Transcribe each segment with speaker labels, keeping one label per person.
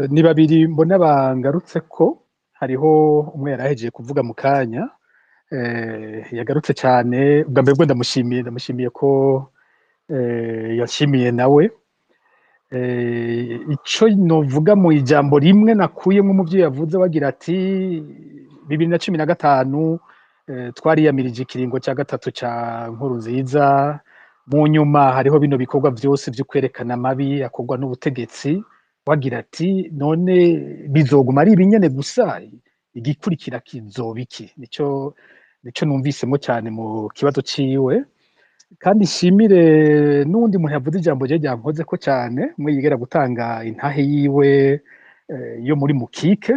Speaker 1: Ni babiri mbona bangarutse ko hariho umwe yarahejeje kuvuga mu kanya yagarutse cyane ubwa mbere bwo ndamushimiye ko yashimiye nawe ico novuga mu ijambo rimwe nakuyemwo mu byo yavuze wagira ati 2015 twariyamirije ikiringo cya gatatu ca Nkurunziza mu nyuma hariho bino bikorwa byose byo kwerekana amabi akorwa n'ubutegetsi wagira ati none bizoguma ari ibinyene gusa igikurikira kizoba iki nico numvisemo cyane mu kibazo ciwe kandi nshimire n'undi muntu yavuze ijambo rye ryankoze ko cyane mwe yigera gutanga intahe yiwe yo muri mukike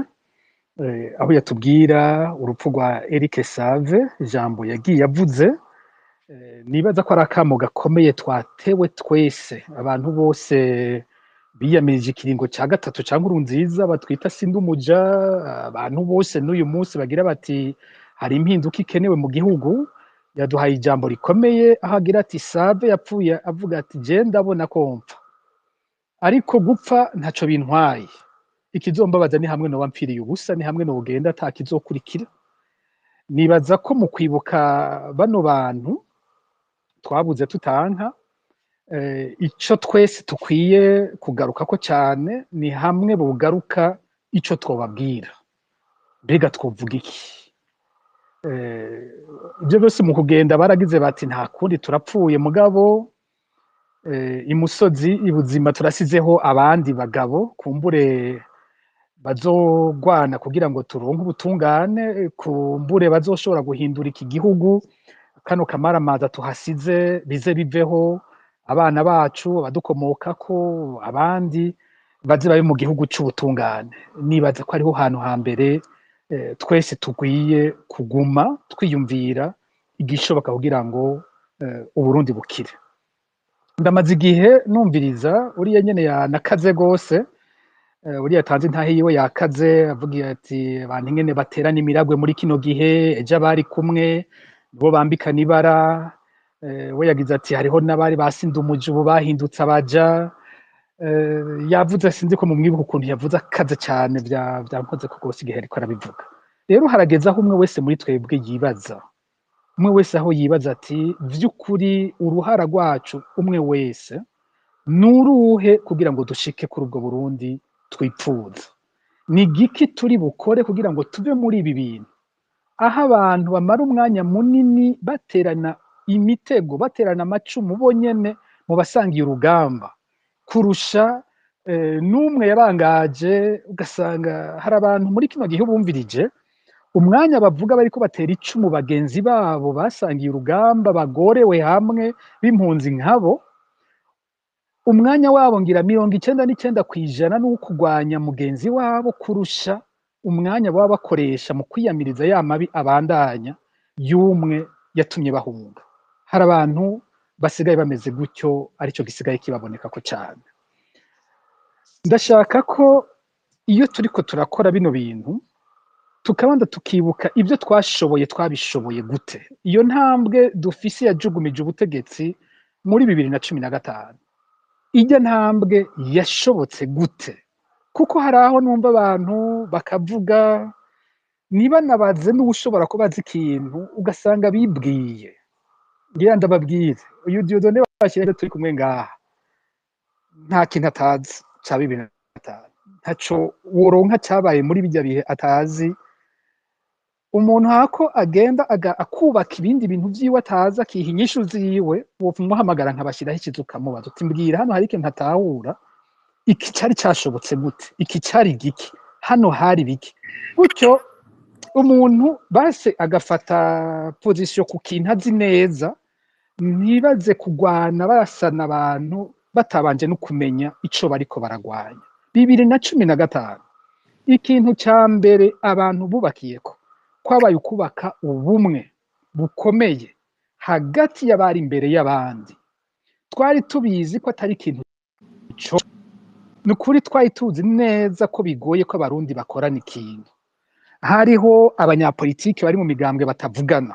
Speaker 1: aho yatubwira urupfu rwa Eric Save ijambo yagiye avuze nibaza ko ari akamo gakomeye twatewe twese abantu bose biyamirije ikiringo cya gatatu cya Nkurunziza batwita sindumuja abantu bose n'uyu munsi bagira bati hari impinduka ikenewe mu gihugu yaduhaye ijambo rikomeye aho agira ati Save yapfuye avuga ati je ndabona ko mpfa ariko gupfa ntaco bintwaye ikizombabaza ni hamwe no wampfiriye ubusa ni hamwe no ugenda atakizokurikira nibaza ko mu kwibuka bano bantu twabuze tutanka ico twese tukwiye kugaruka ko cyane ni hamwe bugaruka ico twobabwira mbega twovuga iki ibyo byose mu kugenda baragize bati nta kundi turapfuye mugabo imusozi ibuzima turasizeho abandi bagabo kumbure bazogwana kugira ngo turonke ubutungane kumbure bazoshobora guhindura iki gihugu kano kamaramaza tuhasize bize biveho abana bacu abadukomokako abandi baze babe mu gihugu c'ubutungane nibaza ko ariho hantu hambere twese tugwiye kuguma twiyumvira igishoboka kugira ngo Uburundi bukire ndamaze igihe numviriza uriya nyene yanakaze gose uriya yatanze intahe yiwe yakaze avuga ati abantu nyene baterana imiragwe muri kino gihe ejo bari kumwe nibo bambikana ibara we yagize ati hariho n'abari basindumuje ubu bahindutse abaja yavuze sinzi ko mu mwibuka ukuntu yavuze akaze cyane byankoze ko rwose igihe ariko arabivuga rero harageze aho umwe wese muri twebwe yibaza umwe wese aho yibaza ati vy'ukuri uruhara rwacu umwe wese nuruhe kugira ngo dushike kuri ubwo Burundi twipfuza ni giki turi bukore kugira ngo tuve muri ibi bintu aho abantu bamara umwanya munini baterana imitego baterana amacumu bonyene mu basangiye urugamba kurusha n'umwe yarangaje ugasanga hari abantu muri kino gihe bumvirije umwanya bavuga bariko batera icumu bagenzi babo basangiye urugamba bagorewe hamwe b'impunzi nkabo umwanya wabo ngira 99% n'uwo kugwanya mugenzi wabo kurusha umwanya baba bakoresha mu kwiyamiriza ya mabi abandanya y'umwe yatumye bahunga hari abantu basigaye bameze gutyo arico gisigaye kibaboneka ko cyane ndashaka ko iyo turiko turakora bino bintu tukabanza tukibuka ibyo twabishoboye gute iyo ntambwe dufise yajugumije ubutegetsi muri 2015 ijya ntambwe yashobotse gute kuko hari aho numva abantu bakavuga niba nabaze n'ushobora kubaza ikintu ugasanga bibwiye ngira ndababwire uyu Dieudonné bashyire turi kumwe ngaha nta kintu atazi ca 2005 ntaco woronka cabaye muri bijya bihe atazi umuntu hako agenda akubaka ibindi bintu vyiwe atazi akiha inyishu ziwe wopumuhamagara nkabashiraho ikizuka mubaza uti mbwira hano hari ikintu atahura iki cari cashobotse gute iki cari giki hano hari biki gutyo umuntu base agafata position ku kintu azi neza ntibaze kugwana barasana abantu batabanje no kumenya ico bariko baragwanya 2015 ikintu ca mbere abantu bubakiyeko kwabaye ukubaka ubumwe bukomeye hagati y'abari imbere y'abandi twari tubizi ko atari ikintu cyo nukuri twari tuzi neza ko bigoye ko abarundi bakorana ikintu hariho abanyapolitiki bari mu migambwe batavugana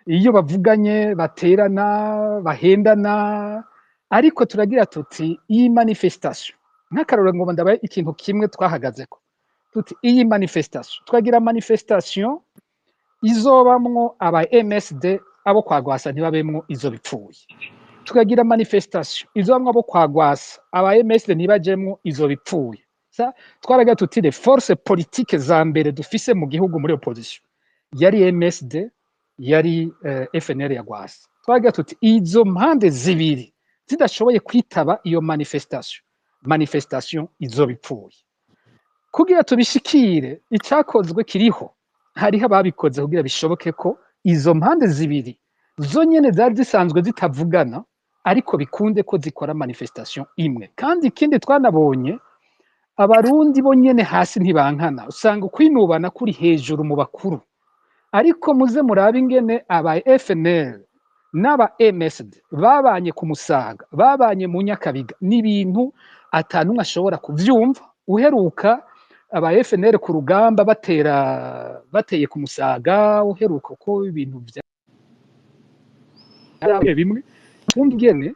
Speaker 1: iyo bavuganye baterana bahendana ariko turagira tuti iyi manifestation nk'akarorero ngo ndabaye ikintu kimwe twahagazeko tuti iyi manifestation twagira manifestation izobamwo aba MSD abo kwagwasa ntibabemwo izo bipfuye, tukagira manifestation izobamwo abo kwagwasa aba MSD ntibajemwo izo bipfuye. Twaragira tuti les forces politiques za mbere dufise mu gihugu muri opposition yari MSD yari FNL ya Gwasa. Twaragira tuti izo mpande zibiri zidashoboye kwitaba iyo manifestation izoba ipfuye. Kugira tubishikire icyakozwe kiriho, hariho ababikoze kugira bishoboke ko izo mpande zibiri zonyene zari zisanzwe zitavugana ariko bikunde ko zikora manifestation imwe. Kandi ikindi twanabonye abarundi bonyene hasi ntibankana, usanga kwinubana kuri hejuru mu bakuru, ariko muze murabe ingene aba FNL n'aba MSD babanye ku Musaga, babanye mu Nyakabiga, n'ibintu atanumwe ashobora kuvyumva. Uheruka aba FNL ku rugamba bateye ku Musaga, uheruka ko ibintu vya bimwe tungene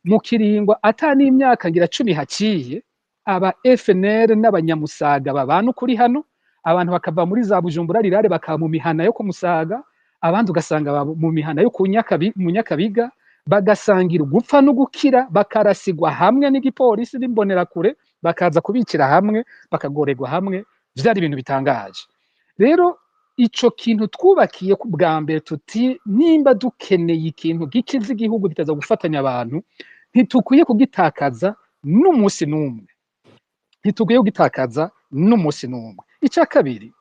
Speaker 1: mu kiringwa atani imyaka ngira 10 haciye aba FNL n'abanyamusaga babana kuri hano, abantu bakava muri za Bujumbura rirare bakaba mu mihana yo ku Musaga, abandi ugasanga mu mihana yo mu Nyakabiga, bagasangira gupfa no gukira, bakarasigwa hamwe n'igipolisi n'imbonerakure, bakaza kubikira hamwe, bakagoregwa hamwe. Vyari ibintu bitangaje. Rero ico kintu twubakiye ku bwa mbere tuti nimba dukeneye ikintu gikiza igihugu kitaza gufatanya abantu, ntitukwiye kugitakaza n'umunsi n'umwe, ntitukwiye kugitakaza n'umunsi n'umwe. Icya kabiri,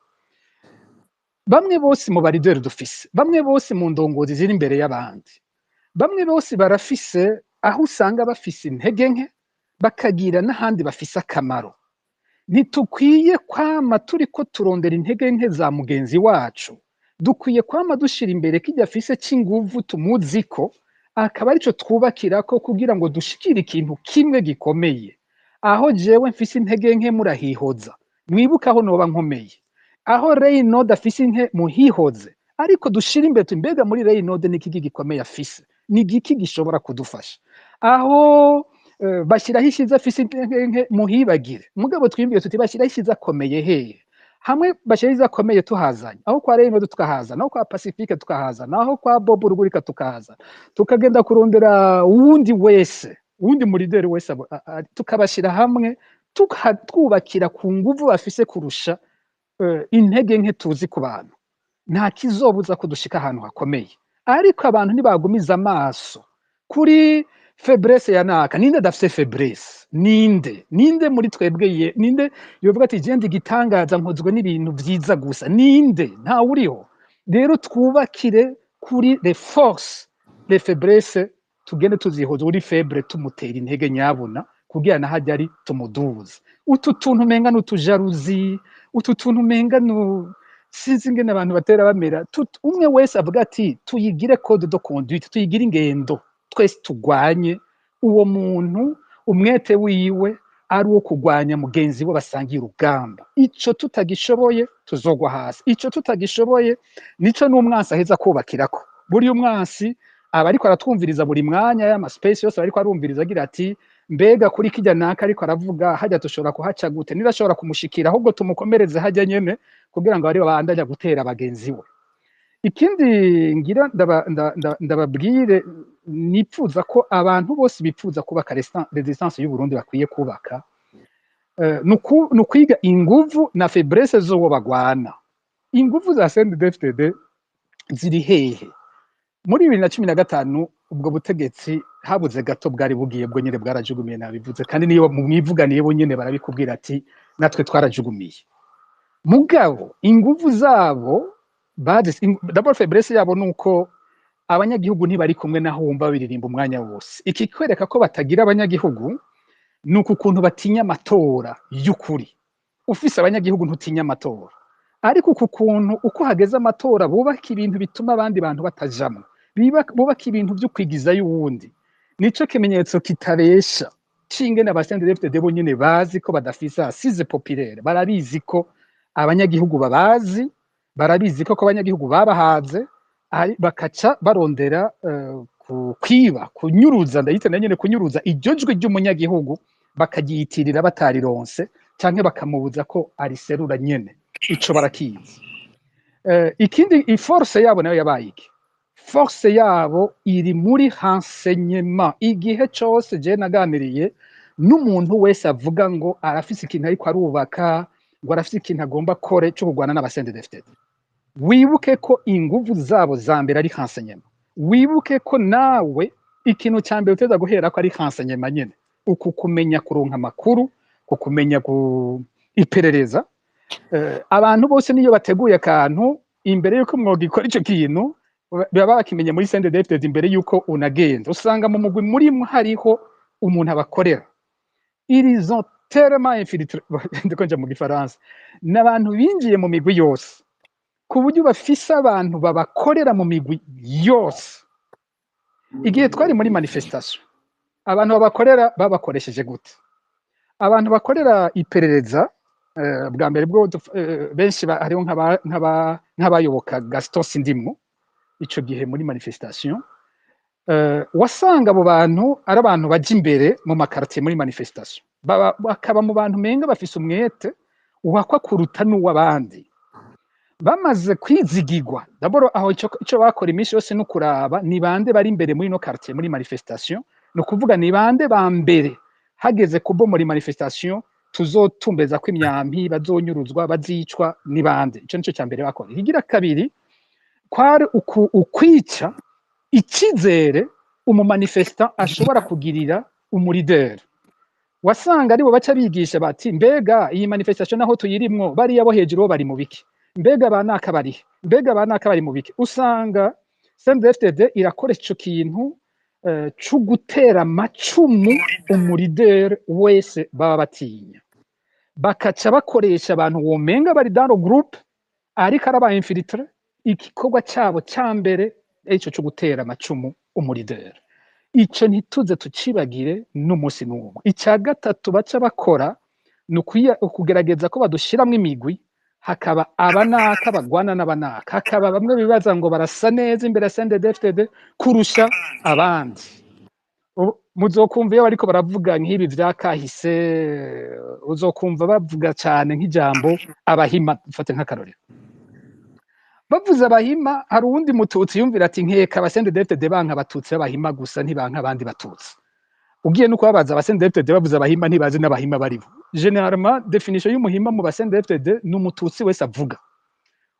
Speaker 1: bamwe bose mu barideri dufise, bamwe bose mu ndongozi ziri imbere y'abandi, bamwe bose barafise aho usanga bafise intege nke, bakagira n'ahandi bafise akamaro. Ntitukwiye kwama turiko turondera intege nke za mugenzi wacu, dukwiye kwama dushira imbere kijya afise c'inguvu tumuziko, akaba arico twubakirako kugira ngo dushikire ikintu kimwe gikomeye. Aho jewe mfise intege nke murahihoza, mwibuka aho noba nkomeye. Aho Reynold afise nke muhihoze, ariko dushira imbere mbega muri Reynold n'ikigi gikomeye afise, ni giki gishobora kudufasha. Aho bashyiraho ishiza afise nke muhibagire, mugabo twimbiye tuti bashyiraho ishiza akomeye hehe. Hamwe bashyiraho ishiza akomeye tuhazanye, aho kwa Reynold tukahazana, aho kwa Pacifique tukahazana, aho kwa Bob Rugurika tukahazana, tukagenda kurondera uwundi wese, uwundi murideri wese tukabashira hamwe, twubakira ku nguvu bafise kurusha intege nke tuzi ku bantu. Nta kizobuza ko dushika ahantu hakomeye, ariko abantu ntibagumiza amaso kuri faiblesse ya naka. Ninde dafise faiblesse? Ninde muri twebwe ninde yovuga ati je ndi gitangaza nkozwe n'ibintu vyiza gusa? Ninde? Nta uriho. Rero twubakire kuri les forces, les faiblesses, tugende tuzihoza uri faible tumutera intege nyabona kugira na hajya ari tumuduze. Utu tuntu menga n'utujaruzi, utu tuntu menga sinzi ingene abantu batera bamera, umwe wese avuga ati tuyigire code de conduite, tuyigire ingendo, twese tugwanye uwo muntu umwete wiwe ari uwo kugwanya mugenzi we basangiye urugamba. Ico tutagishoboye tuzogwa hasi, ico tutagishoboye nico n'umwansi aheza kubakirako. Buri umwansi aba ariko aratwumviriza buri mwanya y'ama space yose ariko arumviriza agira ati mbega kuri kijya naka ariko aravuga hajya dushobora kuhaca gute, nirashobora kumushikira ahubwo tumukomereze hajya nyene kugira ngo ari babandanya gutera bagenzi we. Ikindi ngira ndababwire, nipfuza ko abantu bose bipfuza kubaka resistance y'u Burundi bakwiye kubaka, nukwiga inguvu na faiblesse zo bagwana. Inguvu za CNDD-FDD ziri hehe? Muri 2015 ubwo butegetsi habuze gato bwari bugiye bwo nyene bwarajugumiye nabivuze, kandi niyo mwivuganiye bo nyene barabikubwira ati natwe twarajugumiye. Mugabo inguvu zabo d'abord faiblesse yabo nuko abanyagihugu ntibari kumwe naho wumva biririmba umwanya wose. Iki kwereka ko batagira abanyagihugu nuko ukuntu batinya amatora y'ukuri. Ufise abanyagihugu ntutinya amatora, ariko ukuntu uko hageze amatora bubaka ibintu bituma abandi bantu batajamwe, bubaka ibintu byo kwigiza y'uwundi. Nico kimenyetso kitabesha cingene abasendefte bo nyene bazi ko badafisa assise populaire, barabizi ko abanyagihugu babazi, barabizi ko abanyagihugu babahaze, bakaca barondera kwiba, kunyuruza, ndayite na nyene kunyuruza ijojwe ry'umunyagihugu bakagiyitirira batarironse canke bakamubuza ko ariserura nyene, ico barakizi. Ikindi force yabo nayo yabaye iki? Force yabo iri muri renseignement. Igihe cose je naganiriye n'umuntu wese avuga ngo arafise ikintu ariko arubaka, ngo arafise ikintu agomba kore cyo kugwana n'abasendefted, wibuke ko inguvu zabo za mbere ari renseignement. Wibuke ko nawe ikintu cya mbere uteza guhera ko ari renseignement nyene, uku kumenya kuronka amakuru, kukumenya iperereza. Abantu bose niyo bateguye akantu imbere yuko umwuga ikora ico kintu baba bakimenye muri CNDD-FDD imbere yuko unagenza, usanga mu mugwi murimwe hariho umuntu abakorera. Ils ont tellement infiltré ndakonja mu gifaransa, n'abantu binjiye mu migwi yose ku buryo bafise abantu babakorera mu migwi yose. Igihe twari muri manifestation, abantu babakorera babakoresheje gute? Abantu bakorera iperereza bwa mbere bwo benshi hariho nk'abayoboka Gaston Sindimwo ico gihe muri manifestation, wasanga abo bantu ari abantu baje imbere mu makartier muri manifestation, bakaba mu bantu menga bafise umwete uhakwa kuruta n'uwabandi. Bamaze kwizigirwa d'abord aho ico bakora iminsi yose no kuraba ni bande bari imbere muri no quartier muri manifestation, no kuvuga ni bande ba mbere hageze kubo muri manifestation tuzotumbeza ko imyampi bazonyuruzwa bazicwa ni bande. Ico nico cyambere bakora. Igira kabiri kwari ukwica ikizere umumanifestant ashobora kugirira umuleader. Wasanga aribo baca bigisha bati mbega iyi manifestation naho tuyirimwo bari yabo hejuru bari mu biki, mbega banaka bari, mbega banaka bari mu biki. Usanga CNDD-FDD irakoresha ico kintu cyo gutera amacumu umuleader wese baba batinya, bakaca bakoresha abantu womenga bari dans le groupe ariko araba infiltre. Igikorwa cyabo cyambere ico cyo gutera amacumu umuleader, ico ntituze tucibagire n'umunsi n'umwe. Icya gatatu baca bakora nukugerageza ko badushiramwe imigwi, hakaba abanaka bagwana n'abanaka, hakaba bamwe bibaza ngo barasa neza imbere ya CNDD-FDD kurusha abandi. Muzokumva iyo bariko baravuga nk'ibi vyakahise, uzokumva bavuga cyane nk'ijambo abahima. Dufate nk'akarorero, bavuze abahima, hari uwundi mututsi yumvira ati nkeka CNDD-FDD banka abatutsi b'abahima gusa ntibanka abandi batutsi. Ugiye no kubabaza CNDD-FDD bavuze abahima ntibazi n'abahima baribo. Généralement définition y'umuhima mu CNDD-FDD n'umututsi wese avuga,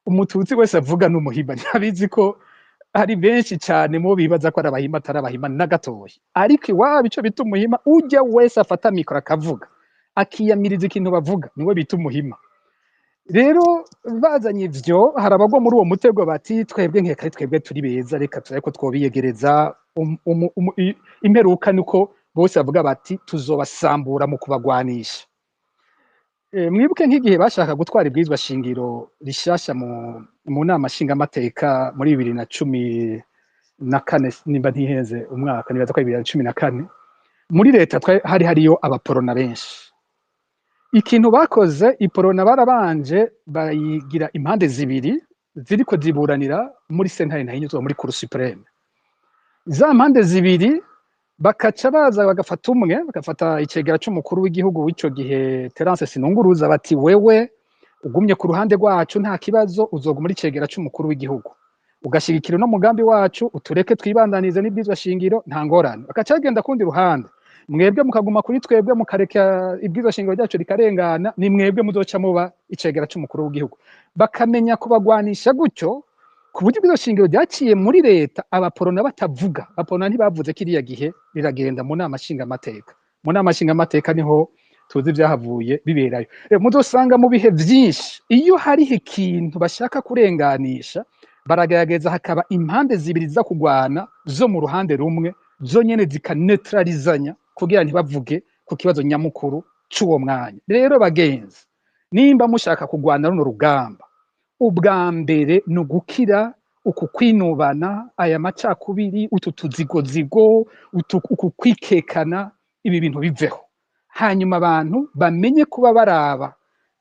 Speaker 1: umututsi wese avuga n'umuhima. Ntabizi ko hari benshi cyane mu bibaza ko ari abahima atari abahima na gatoya, ariko iwabo ico bita umuhima ujya wese afata mikoro akavuga akiyamiriza ikintu bavuga niwe bita umuhima. Rero bazanye ivyo, harabagwa muri uwo mutego bati twebwe nkeka ari twebwe turi beza, reka turaye ko twobiyegereza. Imperuka niko bose bavuga bati tuzobasambura mu kubagwanisha. Mwibuke nk'igihe bashaka gutwara ibwirizwa shingiro rishasha mu nama nshingamateka muri 2014 nimba ntiheze umwaka, nibaza ko 2014, muri leta hari hariyo abaporona benshi. Ikintu bakoze, iporona barabanje bayigira impande zibiri ziriko ziburanira muri sentare ntahinyuzwa muri Cour supreme. Za mpande zibiri bakaca baza bagafata umwe, bagafata icegera c'umukuru w'igihugu w'ico gihe Terence Sinunguruza, bati wewe ugumye ku ruhande rwacu nta kibazo, uzoguma muri icegera c'umukuru w'igihugu, ugashigikira no mugambi wacu, utureke twibandanize n'ibwirizwa shingiro nta ngorane. Bakaca bagenda kundi ruhande, mwebwe mukaguma kuri twebwe mukareka ibwirizwa shingiro ryacu rikarengana, ni mwebwe muzoca muba icegera c'umukuru w'igihugu. Bakamenya kubagwanisha gutyo ku buryo ibwirizwa shingiro ryaciye muri leta abaporona batavuga. Abaporona ntibavuze kiriya gihe, riragenda mu nama nshingamateka. Mu nama nshingamateka niho tuzi vyahavuye biberayo. Muzosanga mu bihe vyinshi iyo hari ikintu bashaka kurenganisha, baragerageza hakaba impande zibiri za kugwana zo mu ruhande rumwe, zo nyene zikaneutralizanya kugira ntibavuge ku kibazo nyamukuru c'uwo mwanya. Rero bagenzi, nimba mushaka kugwana runo rugamba, ubwa mbere ni ugukira uku kwinubana, aya macakubiri, utu tuzigozigo, uku kwikekana, ibi bintu biveho. Hanyuma abantu bamenye kuba baraba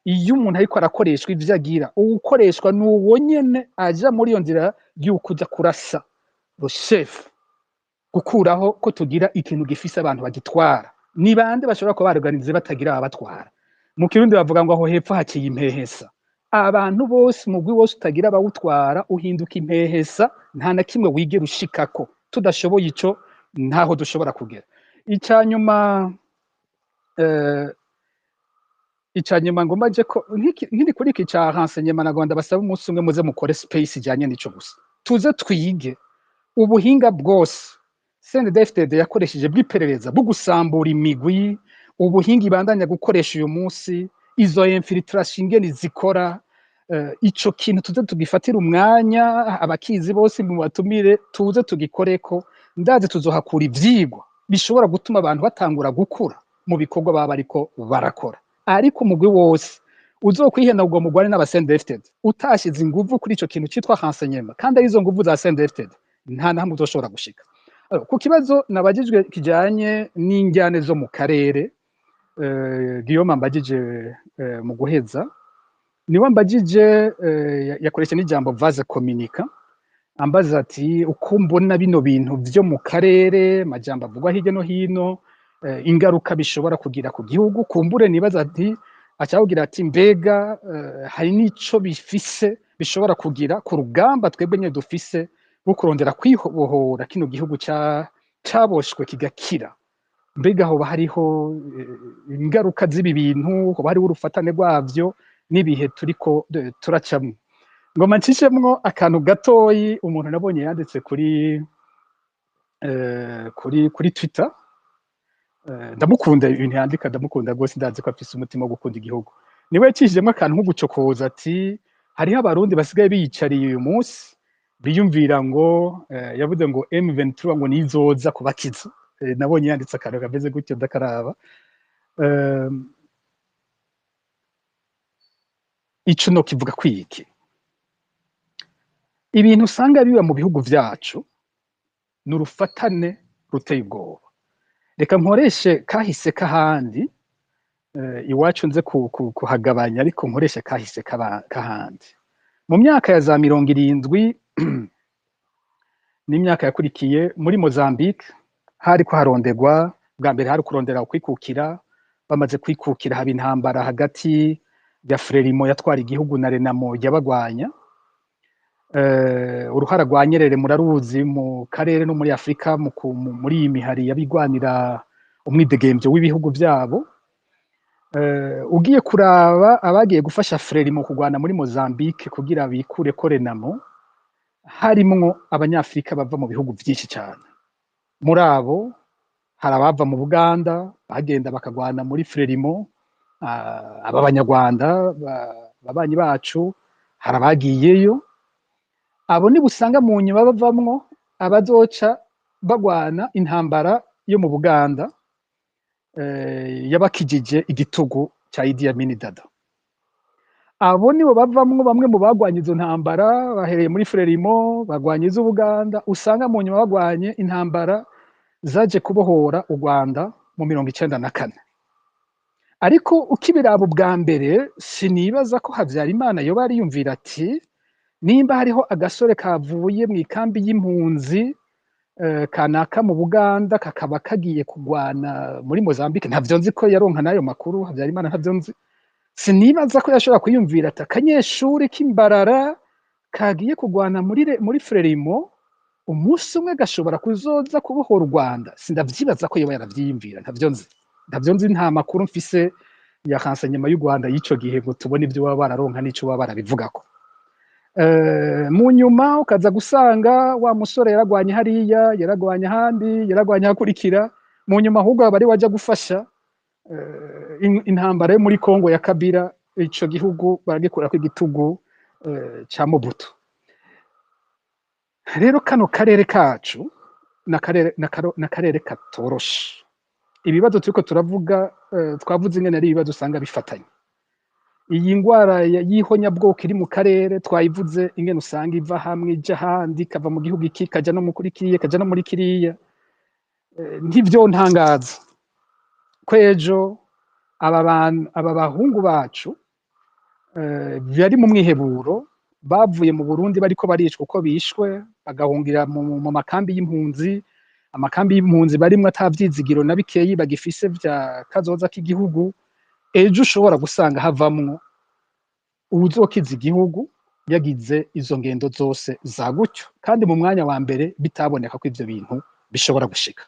Speaker 1: iyo umuntu ariko arakoreshwa ivyo agira, uwukoreshwa n'uwo nyene aja muri iyo nzira y'ukuja kurasa le chef, gukuraho ko tugira ikintu gifise abantu bagitwara. ni bande bashobora kuba baruganize batagira ababatwara? Mu kirundi bavuga ngo aho hepfo haciye impehesa. Abantu bose umugwi wose utagira abawutwara uhinduka impehesa, nta na kimwe wigera ushikako. Tudashoboye ico ntaho dushobora kugera. Icanyuma icanyuma ngo mbaje ko nkiri kuri iki ca renseignement nagomba basaba umunsi umwe muze mukore space ijanye n'ico gusa, tuze twige ubuhinga bwose CNDD-FDD yakoresheje bw'iperereza bwo gusambura imigwi, ubuhinga ibandanya gukoresha uyu munsi, izo infiltration ingene zikora, ico kintu tuze tugifatira umwanya, abakizi bose mu batumire tuze tugikoreko, ndazi tuzohakura ivyigwa bishobora gutuma abantu batangura gukura mu bikorwa baba bariko barakora. Ariko umugwi wose uzokwihena ubwo mugwane n'aba-CNDD-FDD utashize inguvu kuri ico kintu citwa renseignement, kandi ari izo nguvu za CNDD-FDD nta na hamwe uzoshobora gushika. Ku kibazo nabajijwe kijanye n'injyane zo mu karere, Guillaume ambajije mu guheza, niwe ambajije yakoresha n'ijambo vase communicant, ambaza ati uko mbona bino bintu vyo mu karere, majambo avugwa hirya no hino, ingaruka bishobora kugira ku gihugu, kumbure nibaza ati acawugira ati mbega hari n'ico bifise bishobora kugira ku rugamba twebwe nyene dufise rwo kurondera kwibohora kino gihugu caboshwe kigakira. Mbega hoba hariho ingaruka z'ibi bintu, hoba hariho urufatane rwavyo n'ibihe turiko turacamwo. Ngoma ncishemwo akantu gatoyi umuntu nabonye yanditse kuri Twitter. Ndamukunda ibintu yandika, ndamukunda rwose, ndazi ko afise umutima wo gukunda igihugu. Niwe yacishijemwo akantu nko gucokoza ati hariho abarundi basigaye biyicariye uyu munsi biyumvira ngo yavuze ngo M23 ngo nizoza kubakiza. Nabonye yanditse akantu kameze gutyo ndakaraba. Ico no kivuga kwiki ibintu usanga biba mu bihugu vyacu n'urufatane ruteye ubwoba. Reka nkoreshe kahise kahandi, iwacu nze kuhagabanya, ariko nkoreshe kahise kahandi. Mu myaka ya za 70 n'imyaka yakurikiye muri Mozambique hari ko haronderwa bwa mbere, hari kurondera kwikukira. Bamaze kwikukira haba intambara hagati ya Frelimo yatwara igihugu na Renamo yabagwanya. Uruhara rwa Nyerere muraruzi mu karere no muri Afrika muri iyi mihari yabigwanira umwidegemvyo w'ibihugu vyabo. Ugiye kuraba abagiye gufasha Frelimo kugwana muri Mozambique kugira bikure ko Renamo, harimwo abanyafrika bava mu bihugu vyinshi cyane. Muri abo hari abava mu Buganda bagenda bakagwana muri Frelimo, ab'Abanyarwanda babanyi bacu hari abagiyeyo. Abo ni busanga mu nyuma bavamwo abazoca bagwana intambara yo mu Buganda yabakijije igitugu ca Idi Amin Dada. Abo nibo bavamwo bamwe mu bagwanya izo ntambara, bahereye muri Frelimo bagwanya iz'Ubuganda, usanga mu nyuma bagwanye intambara zaje kubohora u Rwanda mu 1994. Ariko ukibiraba bwa mbere, sinibaza ko Havyarimana yoba ariyumvira ati nimba hariho agasore kavuye mu ikambi y'impunzi kanaka mu Buganda kakaba kagiye kugwana muri Mozambique, ntavyo nzi ko yaronka nayo makuru. Havyarimana ntavyo nzi, sinibaza ko yashobora kwiyumvira ati akanyeshuri k'imbarara kagiye kugwana muri Frelimo umunsi umwe gashobora kuzoza kubohora u Rwanda. Sindavyibaza ko yoba yaravyiyumvira, ntavyo nzi, nta makuru mfise ya renseignement y'u Rwanda y'ico gihe ngo tubone ivyo baba bararonka n'ico baba barabivugako. Mu nyuma ukaza gusanga wa musore yaragwanye hariya, yaragwanye ahandi, yaragwanye hakurikira. Mu nyuma ahubwo abari waja gufasha intambara yo muri Kongo ya Kabila, ico gihugu baragikurako igitugu ca Mobutu. Rero kano karere kacu n'akarere katoroshe. Ibibazo turiko turavuga, twavuze ingene ari ibibazo usanga bifatanye. Iyi ngwara y'ihonyabwoko iri mu karere twayivuze ingene usanga iva hamwe ija handi, kava mu gihugu iki kaja no muri kiriya, kaja no muri kiriya. Ntivyo ntangaza ko ejo aba bahungu bacu bari mu mwiheburo, bavuye mu Burundi bariko baricwa uko bishwe, bagahungira mu makambi y'impunzi, amakambi y'impunzi barimwe atavyizigiro na bikeyi bagifise vya kazoza k'igihugu, ejo ushobora gusanga havamwo uwuzokiza igihugu yagize izo ngendo zose za gutyo, kandi mu mwanya wa mbere bitaboneka ko ivyo bintu bishobora gushika.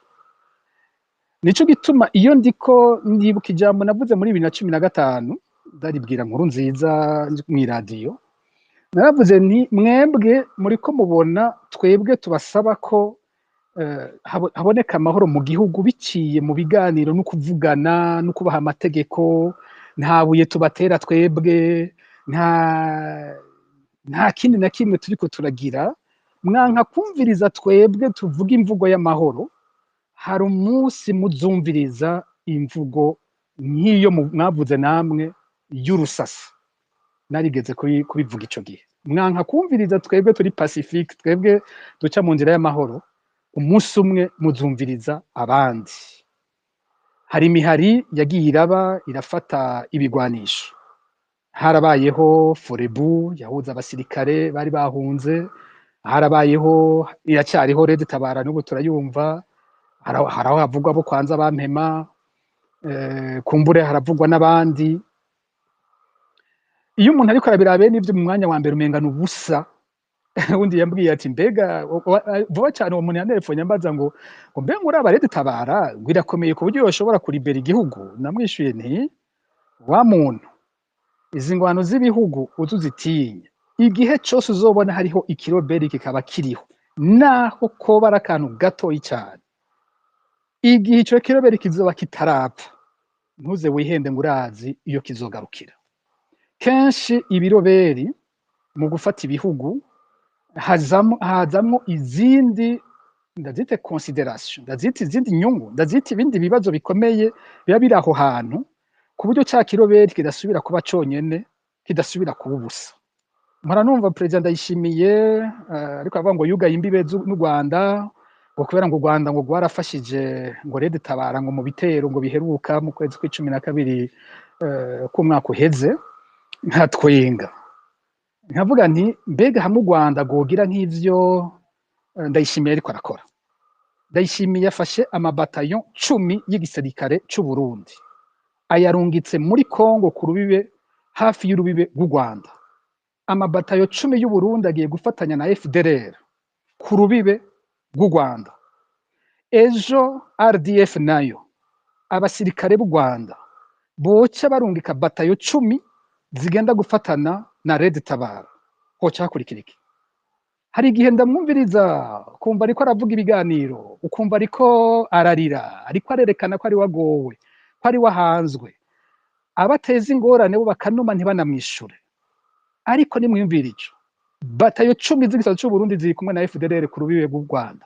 Speaker 1: Nico gituma iyo ndiko ndibuka ijambo navuze muri 2015 ndaribwira Nkurunziza mw'iradiyo, naravuze nti mwebwe muriko mubona twebwe tubasaba ko haboneka amahoro mu gihugu biciye mu biganiro no kuvugana no kubaha amategeko, nta buye tubatera twebwe, nta kindi na kimwe turiko turagira, mwanka kumviriza twebwe tuvuga imvugo y'amahoro, hari umunsi muzumviriza imvugo nk'iyo mwavuze namwe y'urusasa. Narigeze kubivuga ico gihe, mwanka kumviriza twebwe turi pacifique, twebwe duca mu nzira y'amahoro, umunsi umwe muzumviriza abandi. Hari imihari yagiye irafata ibigwanisho, harabayeho Forebu yahuza abasirikare bari bahunze, harabayeho iracyariho Red Tabara n'ubu turayumva, haraho havugwa bo kwanza bampema, kumbure haravugwa n'abandi. Iyo umuntu ariko arabiraba n'ivyo mu mwanya wa mbere umengana ubusa, undi yambwiye ati mbega vuba cyane uwo muntu yantelefone ambaza ngo mbe nguraba Red Tabara birakomeye ku buryo yoshobora kuribera igihugu. Namwishuye nti wa muntu, izi ngwano z'ibihugu uzuzitinya, igihe cyose uzobona hariho ikiroberi kikaba kiriho, naho koba ari akantu gatoyi cyane, igihe ico kiroberi kizoba kitarapfa, ntuze wihende ngo urazi iyo kizogarukira. Kenshi ibiroberi mu gufata ibihugu hazamwo izindi, ndazite consideration, ndazite izindi nyungu, ndazite ibindi bibazo bikomeye biba biri aho hantu, ku buryo cya kiroberi kidasubira kuba conyene, kidasubira kuba ubusa. Mpora numva President Ndayishimiye ariko avuga ngo yugaye imbibe n'u Rwanda, ngo kubera ngo u Rwanda ngo rwarafashije ngo Red Tabara ngo mu bitero ngo biheruka mu kwezi kwa12 k'umwaka uheze, nkatwenga nkavuga nti mbega hamwe u Rwanda rwogira nk'ivyo Ndayishimiye ariko arakora. Ndayishimiye yafashe amabatayo 10 y'igisirikare c'u Burundi, ayarungitse muri Kongo ku rubibe, hafi y'urubibe rw'u Rwanda. Amabatayo 10 y'u Burundi agiye gufatanya na FDLR ku rubibe rw'u Rwanda. Ejo RDF nayo abasirikare b'u Rwanda boca barungika batayo 10 zigenda gufatana na Red Tabara. Hoca hakurikira iki? Hari igihe ndamwumviriza kumva ariko aravuga ibiganiro, ukumva ariko ararira, ariko arerekana ko ari wagowe, ko ari wahanzwe, abateza ingorane bo bakanuma ntibanamwishure. Ariko nimwumvira ico, batayo 10 z'igisata c'u Burundi ziri kumwe na FDLR ku rubibe rw'u Rwanda.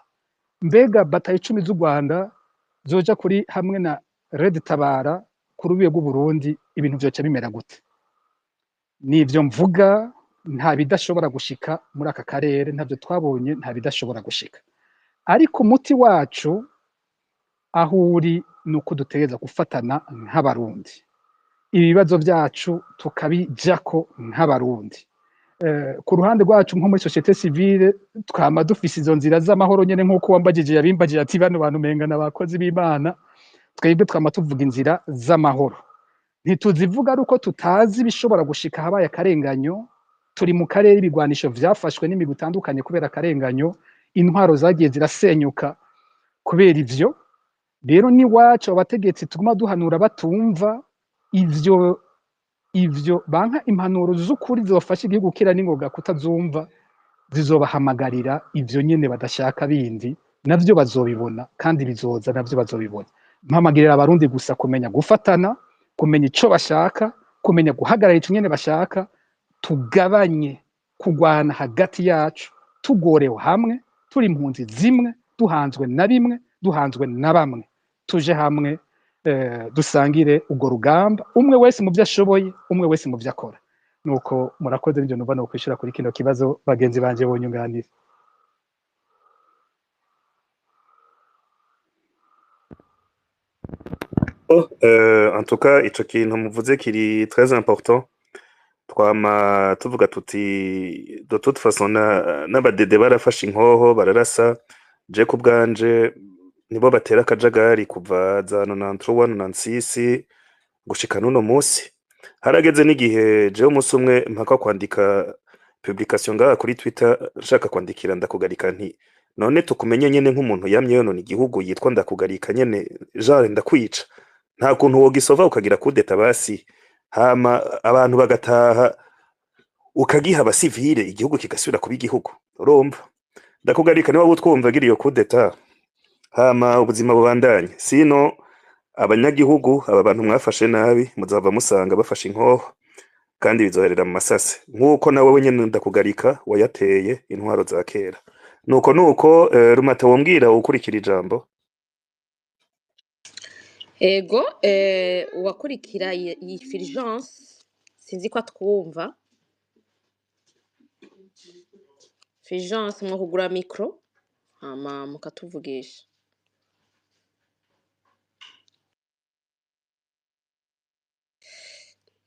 Speaker 1: Mbega batayo 10 z'u Rwanda zoja kuri hamwe na Red Tabara ku rubibe rw'u Burundi, ibintu vyoca bimera gute? Nivyo mvuga, nta bidashobora gushika muri aka karere, ntavyo twabonye, nta bidashobora gushika. Ariko umuti wacu aho uri nuko dutegereza gufatana nk'abarundi, ibibazo vyacu tukabijako nk'abarundi. Ku ruhande rwacu nko muri societe civile twama dufise izo nzira z'amahoro nyene, nk'uko wambagije yabimbagije ati bano bantu mengana abakozi b'Imana, twebwe twama tuvuga inzira z'amahoro, ntituzivuga ari uko tutazi bishobora gushika habaye akarenganyo. Turi mu karere ibigwanisho vyafashwe n'imigwi itandukanye kubera akarenganyo, intwaro zagiye zirasenyuka kubera ivyo. Rero ni wacu abategetsi tuguma duhanura batumva ivyo banka impanuro z'ukuri zofasha igihugu kira n'ingoga kutazumva, zizobahamagarira ivyo nyene badashaka bindi, navyo bazobibona kandi bizoza navyo bazobibona. Mpamagarira abarundi gusa kumenya gufatana, kumenya ico bashaka, kumenya guhagarara ico nyene bashaka, tugabanye kugwana hagati yacu, tugorewe hamwe, turi impunzi zimwe, duhanzwe na bimwe, duhanzwe na bamwe, tuje hamwe dusangire ugo rugamba, umwe wese mu vyo ashoboye, umwe wese mu vyo akora. Nuko murakoze, n'ivyo numva no kwishura kuri kino kibazo bagenzi banje bonyunganira.
Speaker 2: En tout cas, ico kintu muvuze kiri très important. Twama tuvuga tuti de toute façon n'abadede barafashe inkoho bararasa. Je ku bwanje nibo batera akajagari kuva za 93 96 gushika n'uno musi. Harageze n'igihe jewe umunsi umwe mpaka kwandika publication ngaha kuri Twitter nshaka kwandikira Ndakugarika nti none tukumenye nyene nk'umuntu yamye yonona igihugu yitwa Ndakugarika nyene genre ndakwica, nta kuntu wogisova ukagira kudeta basi hama abantu bagataha ukagiha abasivile igihugu kigasubira kuba igihugu, urumva? Ndakugarika niba utwumva gira iyo kudeta hama ubuzima bubandanye, sino abanyagihugu aba bantu mwafashe nabi muzava musanga bafashe inkoho kandi bizoherera mu masase nk'uko nawe wenyene Ndakugarika wayateye intwaro za kera. Nuko Rumata wombwira ukurikira ijambo.
Speaker 3: Ego uwakurikira iyi Fulgence sinzi ko atwumva. Fulgence mwo kugura micro hama mukatuvugisha.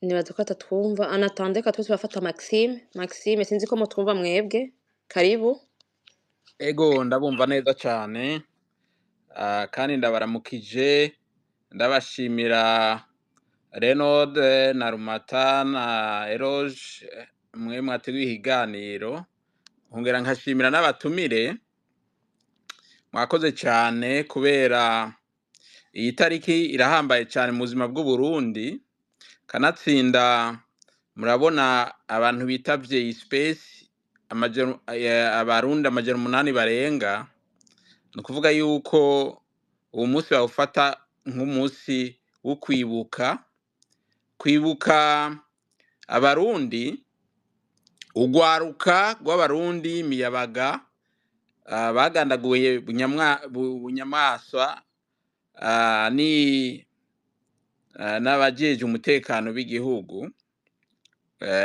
Speaker 3: Nibaza ko atatwumva. Anatande ko twese bafata Maxime sinzi ko mutwumva mwebwe. Karibu.
Speaker 4: Ego ndabumva neza cyane kandi ndabaramukije ndabashimira Renaud na Rumata na Eroge mwe mwateguye ikiganiro, nkongera nkashimira n'abatumire mwakoze cyane kubera iyi tariki irahambaye cyane mu buzima bw'u Burundi, kanatsinda murabona abantu bitavye iyi space abarundi 800 barenga, ni ukuvuga yuko uwo munsi bawufata nk'umunsi wo kwibuka abarundi, urwaruka rw'abarundi miyabaga bagandaguye bunyamaswa n'abajeje umutekano b'igihugu,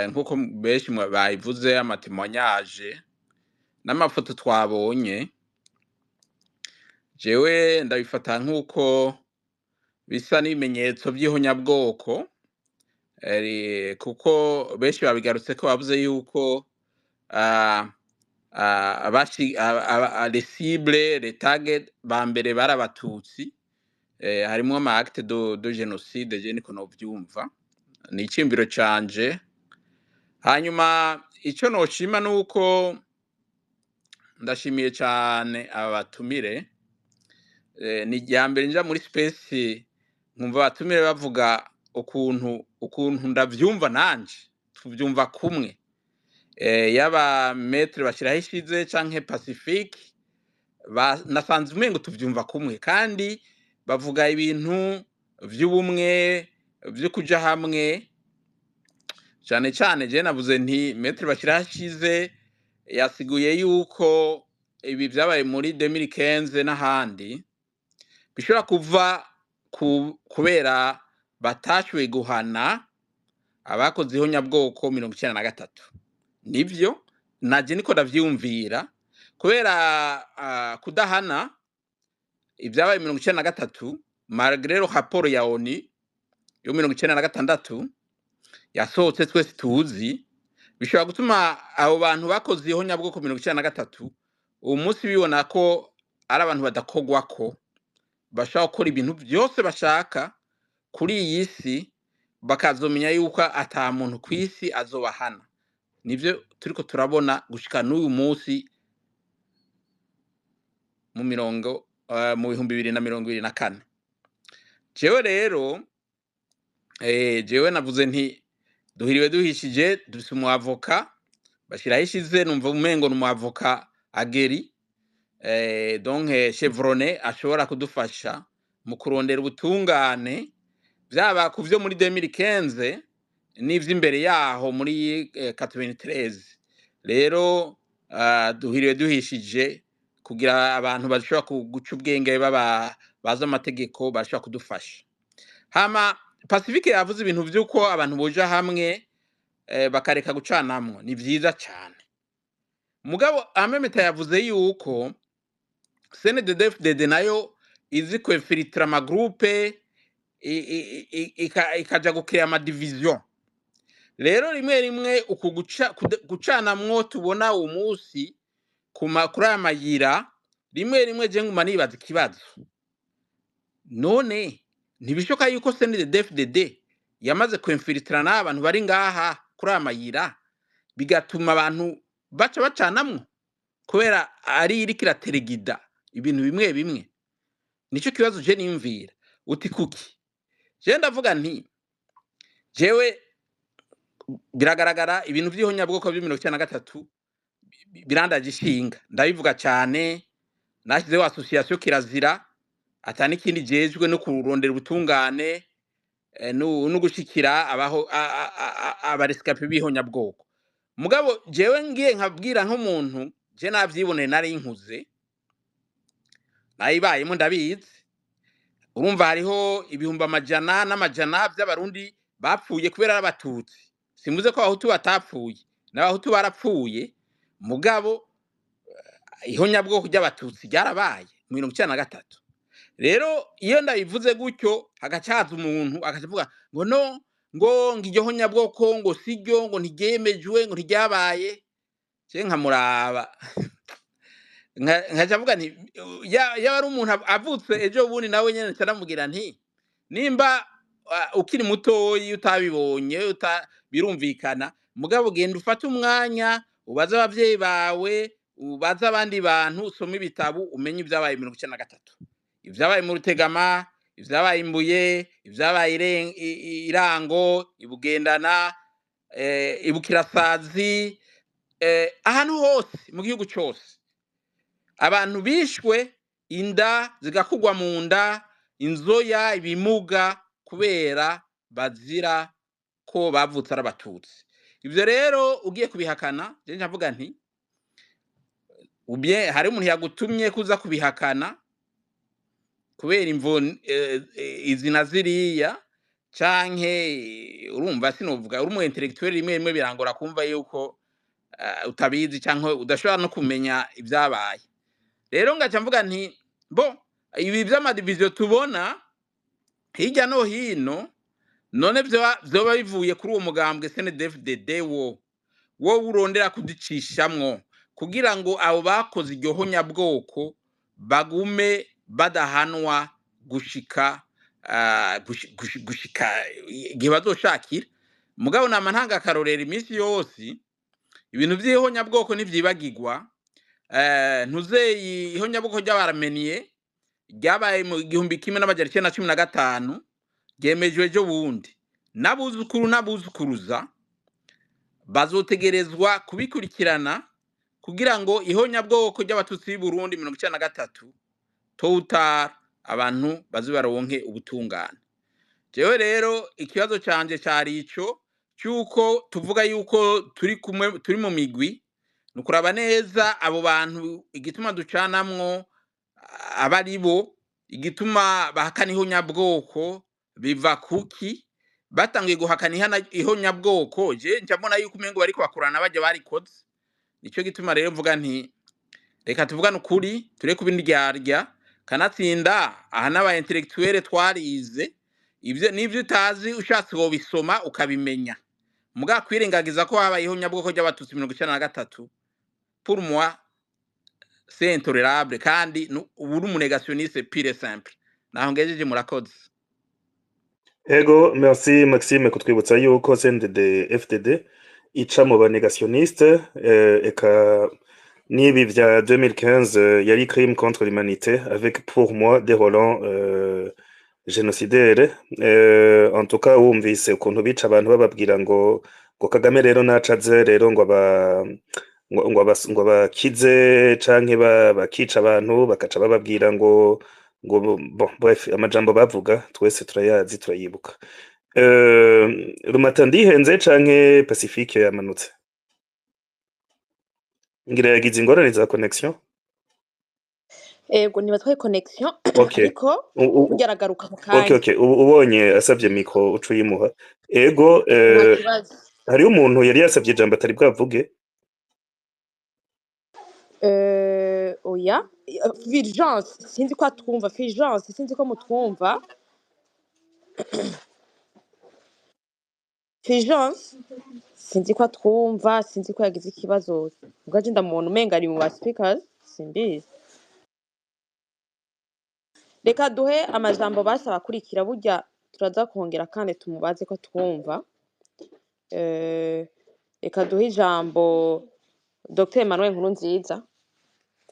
Speaker 4: nk'uko benshi bayivuze amatemonyage n'amafoto twabonye. Jewe ndabifata nk'uko bisa n'ibimenyetso by'ihonyabwoko, kuko benshi babigarutse ko bavuze yuko les cibles les targets ba mbere bari abatutsi, harimo ama acte de génocide. Je niko novyumva, ni icimbiro canje. Hanyuma ico noshima nuko ndashimiye cyane abatumire, ni ryambere nja muri space nkumva abatumire bavuga ukuntu ndavyumva nanje tuvyumva kumwe, yaba Maître Bashirahishize canke Pacifique nasanze umengo tuvyumva kumwe, kandi bavuga ibintu vy'ubumwe vyo kuja hamwe cyane cyane. Je navuze nti Maître Bashirahishize yasiguye yuko ibi byabaye muri 2015 n'ahandi bishobora kuva kubera batashoboye guhana abakoze ihonyabwoko 1993. Nivyo naje niko ndavyumvira, kubera kudahana ibyabaye 1993 malgré le rapport ya ONU yo 1996 yasohotse twese tuzi, bishobora gutuma abo bantu bakoze ihonyabwoko 1993 uwo munsi bibona ko ari abantu badakogwako, bashaka gukora ibintu byose bashaka kuri iyi si, bakazomenya yuko ata muntu kw'isi azobahana. Nivyo turiko turabona gushika n'uyu munsi mu 2024. Jewe rero jewe navuze nti duhiriwe duhishije, dufise umwavoka Bashirahishize, numva umengo n'umwavoka ageri, donc chevronné ashobora kudufasha mu kurondera ubutungane byaba kuvyo muri 2015 n'ivy'imbere yaho muri 93. Rero duhiriwe duhishije kugira abantu bashobora guca ubwenge baza amategeko bashobora kudufasha. Hama Pacifique yavuze ibintu vy'uko abantu boja hamwe bakareka gucanamwo, ni vyiza cyane. Mugabo Amemeta yavuze yuko CNDD-FDD nayo izi kwefilitra amagroupe ikaja gukrea amadivision. Rero rimwe uku gucanamwo tubona umunsi kuri aya mayira rimwe rimwe je nguma nibaza ikibazo, none ntibishoka yuko CNDD-FDD yamaze kwinfiltrana n'abantu bari ngaha kuri aya mayira, bigatuma abantu baca bacanamwo kubera ari iriko irateregida ibintu bimwe bimwe. Nico kibazo je niyumvira. Uti kuki? Je ndavuga nti jewe biragaragara ibintu vy'ihonyabwoko vy'93 birandaje ishinga, ndabivuga cane, nashizeho association Kirazira atani ikindi jejwe no kurondera ubutungane no gushikira abaho abarescape b'ihonyabwoko. Mugabo jewe ngiye nkabwira nk'umuntu je navyiboneye nari inkuze, nayibayemo ndabizi. Urumva hariho ibihumbi amajana n'amajana vy'abarundi bapfuye kubera abatutsi. Simvuze ko abahutu batapfuye, n'abahutu barapfuye, mugabo ihonyabwoko ry'abatutsi ryarabaye mu 1993. Rero iyo ndabivuze gutyo hagacaza umuntu akavuga ngo no ngo iryo honyabwoko ngo siryo ngo ntiryemejwe ngo ntiryabaye, je nkamuraba nkavuga nti yaba ari umuntu avutse ejo bundi nawe nyene caramugira nti nimba ukiri mutoyi utabibonye birumvikana, mugabo genda ufate umwanya ubaze abavyeyi bawe, ubaze abandi bantu, usome ibitabu umenye ivyabaye 1993, ivyabaye mu Rutegama, ivyabaye imbuye, ivyabaye Irango, Ibugendana, Ibukirasazi, ahantu hose mu gihugu cose abantu bishwe, inda zigakugwa mu nda, inzoya, ibimuga kubera bazira ko bavutse ari abatutsi. Ivyo rero ugiye kubihakana, je ncavuga nti ubye hari umuntu yagutumye kuza kubihakana kubera imvo izina ziriya canke urumva sinovuga uri umu intellectuel rimwe rimwe birangora kumva yuko utabizi canke udashobora no kumenya ivyabaye. Rero ngaca mvuga nti bo ibi vy'amadivision tubona hirya no hino, none vyoba bivuye kuri uwo mugambwe CNDD-FDD wo urondera kuducishamwo kugira ngo abo bakoze iryo honyabwoko bagume badahanwa gushika igihe bazoshakira. Mugabo nama ntanga akarorero iminsi yose ibintu vy'ihonyabwoko ntivyibagirwa. Ntuzeyi ihonyabwoko ry'abarameniye ryabaye mu 1915 ryemejwe ejo bundi, n'abuzukuru n'abuzukuruza bazotegerezwa kubikurikirana kugira ngo ihonyabwoko ry'abatutsi b'i Burundi 1993 towutar abantu bazibaronke ubutungane. Jewe rero ikibazo canje cari ico cyuko tuvuga yuko turi mu migwi, nukuraba neza abo bantu igituma ducanamwo abari bo, igituma bahakana ihonyabwoko biva kuki, batangiye guhakana ihonyabwoko je njabona yuko umengo bariko bakurana baje barikoze. Nico gituma rero mvuga nti reka tuvugane ukuri, tureke kubindyarya, kanatsinda aha n'aba intellectuel twarize ivyo nivyo utazi ushatse wo bisoma ukabimenya, muga kwirengagiza ko habaye ihonyabwoko ry'abatutsi 1993 pour moi c'est intolérable kandi uri umunegationniste pure et simple. Naho ngejeje murakoze.
Speaker 2: Ego, merci Maxime kutwibutsa yuko CNDD-FDD ica mu banegationniste, eka nibi vya 2015 yari crime contre l'humanité avec pour moi des relents génocidaires. En tout cas wumvise ukuntu bica abantu bababwira ngo Kagame rero nacaze rero ngo bakize canke bakica abantu bakaca bababwira ngo bon bref amajambo bavuga twese turayazi turayibuka. Rumata ndihenze canke Pacifique yamanutse? Ngira yagize ingorane za connection.
Speaker 3: Ego niba twaye connection
Speaker 2: Okay.
Speaker 3: ariko kugeragaruka mu kanya.
Speaker 2: Okay. Ubonye asavye mikro ucuyimuha. Ego
Speaker 3: Nta kibazo.
Speaker 2: hari umuntu yari yasavye ijambo atari bwavuge.
Speaker 3: Oya Fulgence sinzi ko atwumva. Fulgence sinzi ko mutwumva. Fulgence sinzi ko atwumva, sinzi ko yagize ikibazo. Ubwo je ndamubona umenga ari mu ba speakers simbizi. reka duhe amajambo basaba kurikira burya turaza kongera kandi tumubaze ko twumva reka duhe ijambo Dr Emmanuel Nkurunziza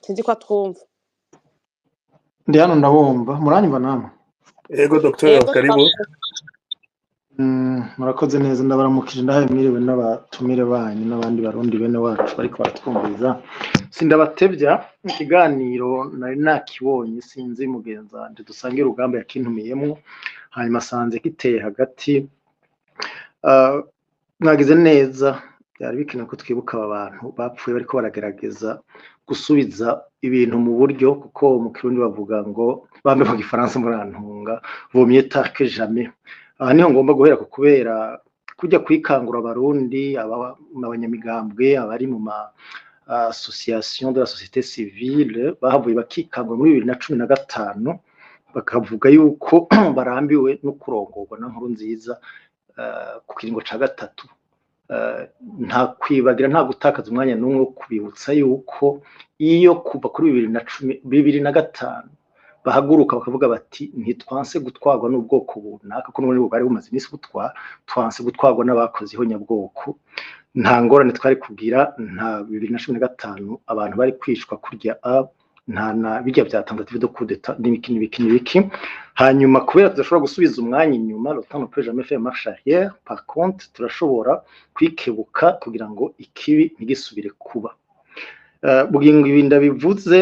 Speaker 3: sinzi ko twumva
Speaker 5: ndi hano ndabumva muranyumva namwe
Speaker 2: Ego Dr. Karibu.
Speaker 5: murakoze neza ndabaramukije ndahaye mwiriwe n'abatumire banyu n'abandi barundi bene wacu bariko baratwumviriza sindabatevya ikiganiro nari nakibonye sinzi mugenza wanje dusangira urugamba yakintumiyemo hanyuma sanze kiteye hagati mwagize neza byari bikenewe ko twibuka aba bantu bapfuye bariko baragerageza gusubiza ibintu mu buryo kuko mu kirundi bavuga ngo bambe mu gifaransa murantunga vaut mieux tard que jamais. Aha niho ngomba guhera ku kubera kujya kwikangura abarundi abanyamigambwe abari mu ma association de la société civile bahavuye bakikangura muri 2015 bakavuga yuko barambiwe no kurongorwa na Nkurunziza ku kiringo ca gatatu. Nta kwibagira nta gutakaza umwanya n'umwe wo kubibutsa yuko iyo kuva kuri 2015 bahaguruka bakavuga bati ntitwanse gutwarwa n'ubwoko bunaka ko n'ubu bari bumaze iminsi twanse gutwarwa n'abakoze ihonyabwoko nta ngorane twari kugira nta 2015 abantu bari kwishwa kurya nta bijya bya tentative de coup d'état n'ibiki hanyuma kubera tudashobora gusubiza umwanya inyuma le temps ne peut jamais faire marche arrière. Par contre turashobora kwikebuka kugira ngo ikibi ntigisubire kuba bugingo ibinda bivuze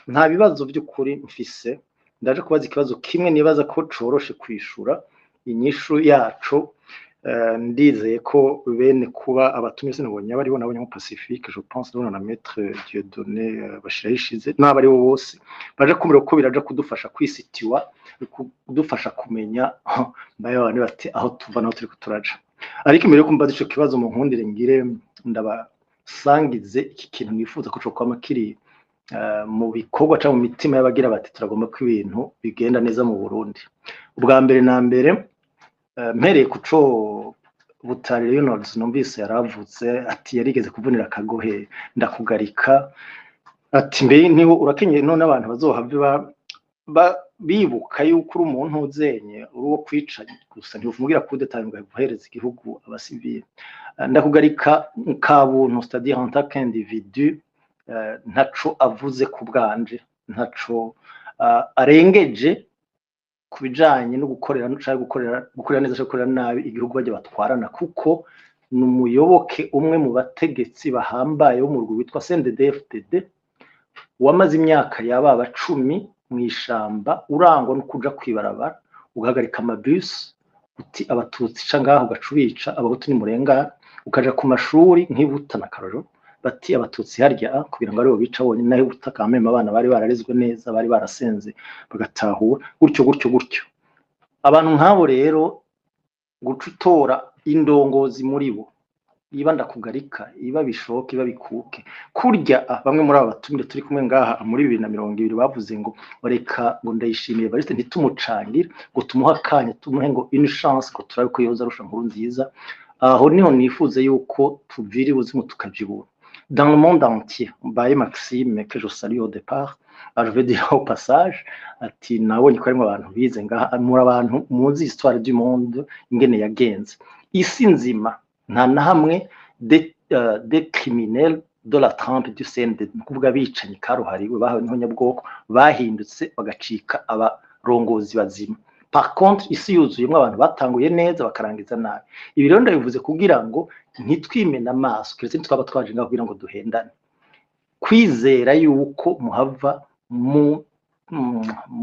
Speaker 5: nta bibazo by'ukuri mfise ndaje kubaza ikibazo kimwe nibaza ko coroshe kwishura inyishu yacu ndizeye ko bene kuba abatumye sinabonye abari bo nabonye mu Pacifique je pense ndabona na maître Dieudonné Bashirahishize n'abari bo bose baje kumira ko biraje kudufasha kwisitiwa kudufasha kumenya mbaye bane bati aho tuva naho turi kuturaja ariko imbere yo kumbaza ico kibazo mu nkundire ngire ndabasangize iki kintu nifuza ko cokwa kiri mu bikorwa cyangwa mu mitima y'abagira bati turagomba ko ibintu bigenda neza mu Burundi. Ubwa mbere na mbere mpereye kuco Butare Reynolds numvise yaravutse ati yarigeze kuvunira akagohe ndakugarika ati mbe niho urakenye none abantu bazohave bibuka yuko uri umuntu uzenye uri wo kwicanye gusa ntivugira ko udatanga guhereza igihugu abasivile ndakugarika kabuntu c'est-à-dire en tant qu'individu ntaco avuze ku bwanje ntaco arengeje kubijanye no gukorera neza cyo gukorera nabi igihugu bajye batwarana kuko numuyoboke umwe mu bategetsi bahambaye wo mu rwego witwa CNDD-FDD wamaze imyaka yababa 10 mu ishamba urangwa no kuja kwibarabara ugahagarika amabus uti abatutsi cangaho gacubica abahutu ni murengana ukaja ku mashuri nk'ibutana karoro bati abatutsi harya kugira ngo aribo bica bonyine naho butakamema abana bari bararezwe neza bari barasenze bagatahura gutyo abantu nk'abo rero gucutora indongozi muri bo iba ndakugarika iba bishoke iba bikuke kurya bamwe muri aba batumire turi kumwe ngaha muri 2020 bavuze ngo bareka ngo ndayishimiye bariste ntitumucangire ngo tumuha kanya tumuhe ngo une chance ko turabe ko yoza rusha Nkurunziza aho niho nifuze yuko tuviri ubuzima tukavyibura. Dans le monde entier, Baye Maxime, que je salue au départ, je vais dire au passage, ati nabonye ko arimo abantu bize ngaha muri abantu muzi histoire du monde ingene yagenze. Isi nzima nta na hamwe des criminels de la trempe du CNDD kuvuga bicanyi karuhariwe bahawe n'ihonyabwoko bahindutse bagacika abarongozi bazima. Par contre isi yuzuyemo abantu batanguye neza bakarangiza nabi. Ibi rero ndabivuze kugira ngo ntitwimena amaso kiretse twaba twaje ngaho kugira ngo duhendane kwizera yuko muhava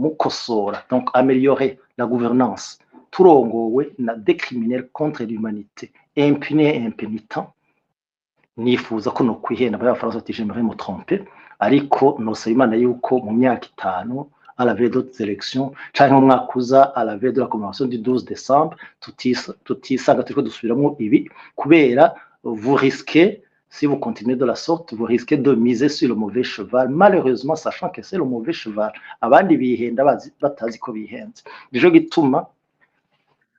Speaker 5: mukosora donc améliorer la gouvernance turongowe na des criminels contre l'humanité impune et impénitent nifuza ko no kwihenda b'abafaransa ati j'aimerais me tromper ariko nosaba Imana yuko mu myaka 5 à la veille d'autres élections cyangwa mu mwaka uza à la veille de la commémoration du 12 décembre tutisanga turiko dusubiramo ibi kubera vous risquez si vous continuez de la sorte vous risquez de miser sur le mauvais cheval malheureusement sachant que c'est le mauvais cheval abandi bihenda batazi ko bihenze bijo gituma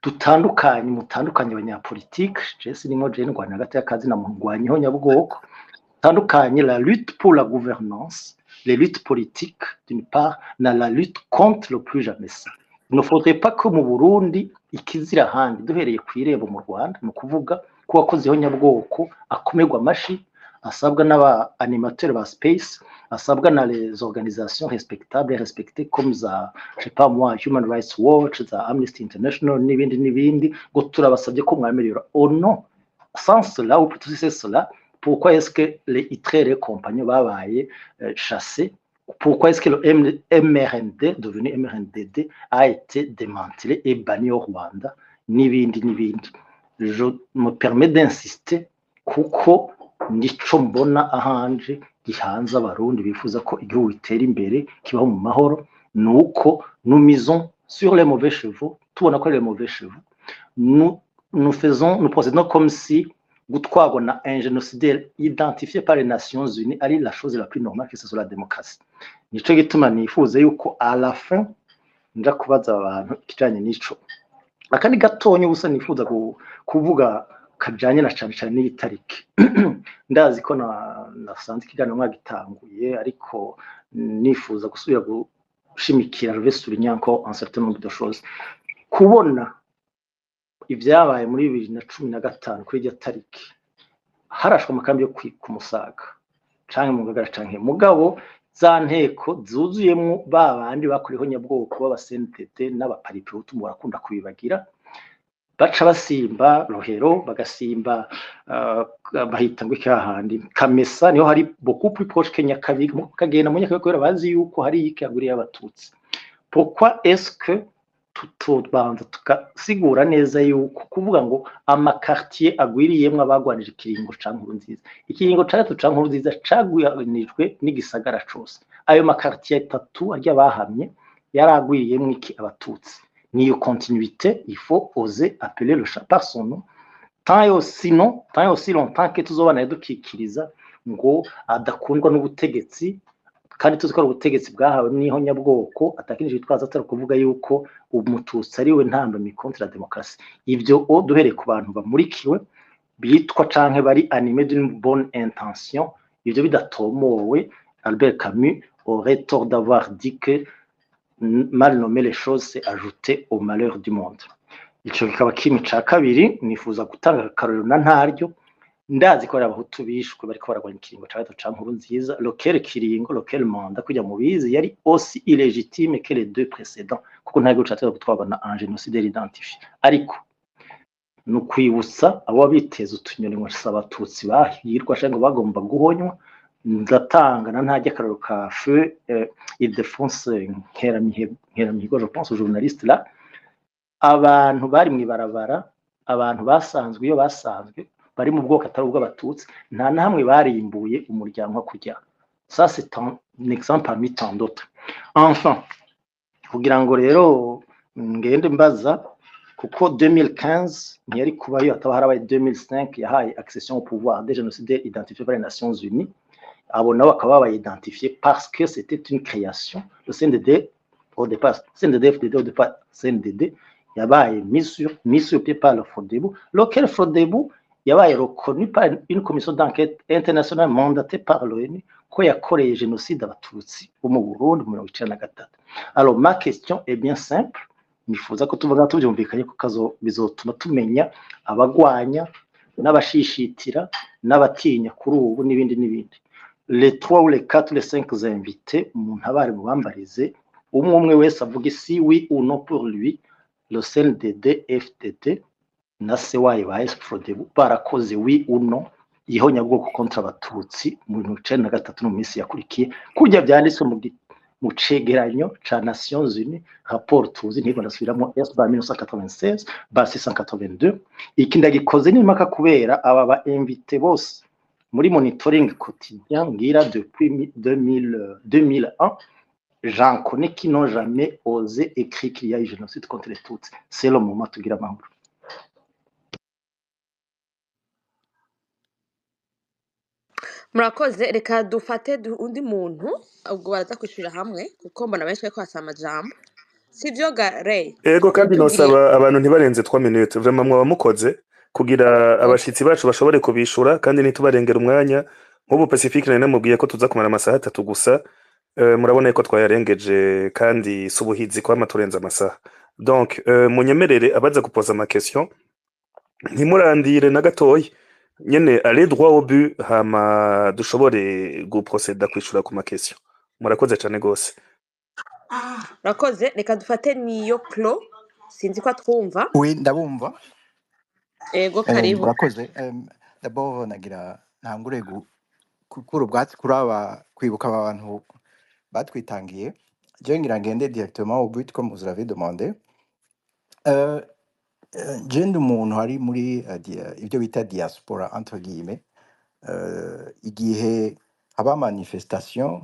Speaker 5: mutandukanye abanyapolitike Jesse ningo je ndwana hagati y'akazi na mungwanyi ho nyabwoko tandukanye la lutte pour la gouvernance les luttes politiques d'une part na la lutte contre le plus jamais ça. Il ne faudrait pas que mu Burundi ikizira handi duhereye kwirebo mu Rwanda no kuvuga ko wakozeho nyabwoko akomerwa amashi asabwa n'aba animateurs ba space asabwa na les organisations respectables et respectées comme za je sais pas moi Human Rights Watch za Amnesty International n'ibindi ngo turabasabye ko mwameliora oh non sans cela ou plutôt si c'est cela pourquoi est-ce que les ITRE et compagnie babaye chassés pourquoi est-ce que le MRND devenu MRNDD a été démantelé et banni au Rwanda n'ibindi je me permets d'insister kuko nico mbona ahanje gihanza abarundi bifuza ko igihugu gitera imbere kibaho mu mahoro nuko nous misons sur les mauvais chevaux tubona ko les mauvais chevaux nous procédons comme si gutwagwa na un génocidaire identifié par les Nations Unies ari la chose la plus normale que ce soit la démocratie nico gituma nifuza yuko à la fin nja kubaza abantu kijanye nico akandi gatonye ubusa nifuza kuvuga kajanye na cyane n'itariki ndazi ko nasanze ikiganiro mwagitanguye ariko nifuza gusubira gushimikira revesuri encore un certain nombre de choses kubona ibyabaye muri 2015 kuri iryo tariki harashwe amakambi yo kumusaga canke mu ngagara canke mugabo za nteko zuzuyemo babandi bakuriho nyabwoko b'abasentete n'abaparipehutu murakunda kubibagira baca basimba rohero bagasimba bahita ngo ikahandi Kamesa niho hari beaucoup plus proche Kenya kabiri kagenda mu nyaka kubera bazi yuko hari ikaguri y'abatutsi pourquoi est-ce que tubanza tukasigura neza yuko kuvuga ngo amakartier agwiriyemwe abagwanije ikiringo ca Nkurunziza ikiringo ca Nkurunziza cagwiranijwe n'igisagara cose ayo makartier 3 arya bahamye yaragwiriyemwe iki abatutsi niyo continuité il faut oser appeler le chat par son nom tant et aussi longtemps que tuzobana yadukikiriza ngo adakundwa n'ubutegetsi kandi tuzi ko ubutegetsi bwahawe niho nyabwoko atakinije twaza atari kuvuga yuko umututsi ariwe ntambamye contre la démocratie ivyo duhereye ku bantu bamurikiwe bitwa canke bari animé d'une bonne intention ivyo bidatomowe Albert Camus aurait tort d'avoir dit que mal nommer les choses c'est ajouter au malheur du monde ico kikaba kimi ca kabiri nifuza gutanga karero na ntaryo ndazi ko abahutu bishwe bariko baragwanya ikiringo ca gatatu ca Nkurunziza lequel kiringo lequel mandat kujya mu bizi yari aussi illégitime que les deux précédents kuko ntago catera gutwabana un génocide identifié ariko no kwibutsa abo biteza utunyoni ngo abatutsi bahirwa cyangwa bagomba guhonywa ndatanga na ntajya kararo ka feu Ildefonse Nkeramihigo je pense au journaliste là abantu bari mwibarabara abantu basanzwe iyo basanzwe bari mu bwoko atari ubw'abatutsi nta namwe barimbuye umuryango kujya ça c'est un exemple parmi tant d'autres enfin kugira ngo rero ngende mbaza kuko 2015 ntiyari kubayo ataba harabaye 2005 yahaye accession au pouvoir des génocidaires identifiés par les Nations Unies abo nabo bakaba baidentifié parce que c'était une création le CNDD au départ CNDD-FDD au départ CNDD yabaye mis sur pied par le FRODEBU lequel FRODEBU yabaye reconnu par une commission d'enquête internationale mandatée par l'ONU ko yakoreye génocide abatutsi bo mu Burundi mu 1993 alors ma question est bien simple nifuza ko tuvuga tubyumvikanye ko kazo bizotuma tumenya abagwanya n'abashishitira n'abatinya kuri ubu n'ibindi les 3 ou les 4 les 5 invités umuntu abari mu bambarize umwe wese avuga si oui ou non pour lui le CNDD FDD na sewaye ba FRODEBU barakoze oui ou non ihonya bwoko contre abatutsi mu 1993 no minsi yakurikiye kujya byanditswe mu cegeranyo ca Nations Unies rapport tuzi ntigo ndasubiramo ba 1996 ba 682 ikindi gikoze n'imaka kubera aba ba invité bose muri monitoring quotidien ngira depuis 2001 j'en connais qui n'ont jamais osé écrire qu'il y a eu génocide contre les Tutsis c'est le moment tugira amahoro.
Speaker 3: murakoze reka dufate undi muntu ubwo baraza kwishurira hamwe kuko mbona benshi bariko basama amajambo sivyo Gare
Speaker 2: ego kandi nosaba abantu ntibarenze 3 minutes vraiment mwaba mukoze kugira abashitsi bacu bashobore kubishura kandi nitubarengera umwanya nk'ubu Pacifique nari namubwiye ko tuza kumara amasaha 3 gusa murabona ko twayarengeje kandi si ubuhizi kwama turenza amasaha. Donc munyemerere abaza kupoza ama question ntimurandire na gatoya nyene aller droit au but hama dushobore guproceda kwishura ku ma question. Murakoze cyane gose.
Speaker 3: Rakoze reka dufate niyo Clo sinzi ko atwumva.
Speaker 6: Oui, ndabumva.
Speaker 3: Ego karibu.
Speaker 6: Murakoze. D'abord nagira ntangure gukura ubwatsi kuri aba kwibuka abantu batwitangiye. Je ngira ngende directement au but comme vous l'avez demandé. Euh, je ndi umuntu hari muri ibyo bita diaspora entre guillemets. Igihe haba manifestation,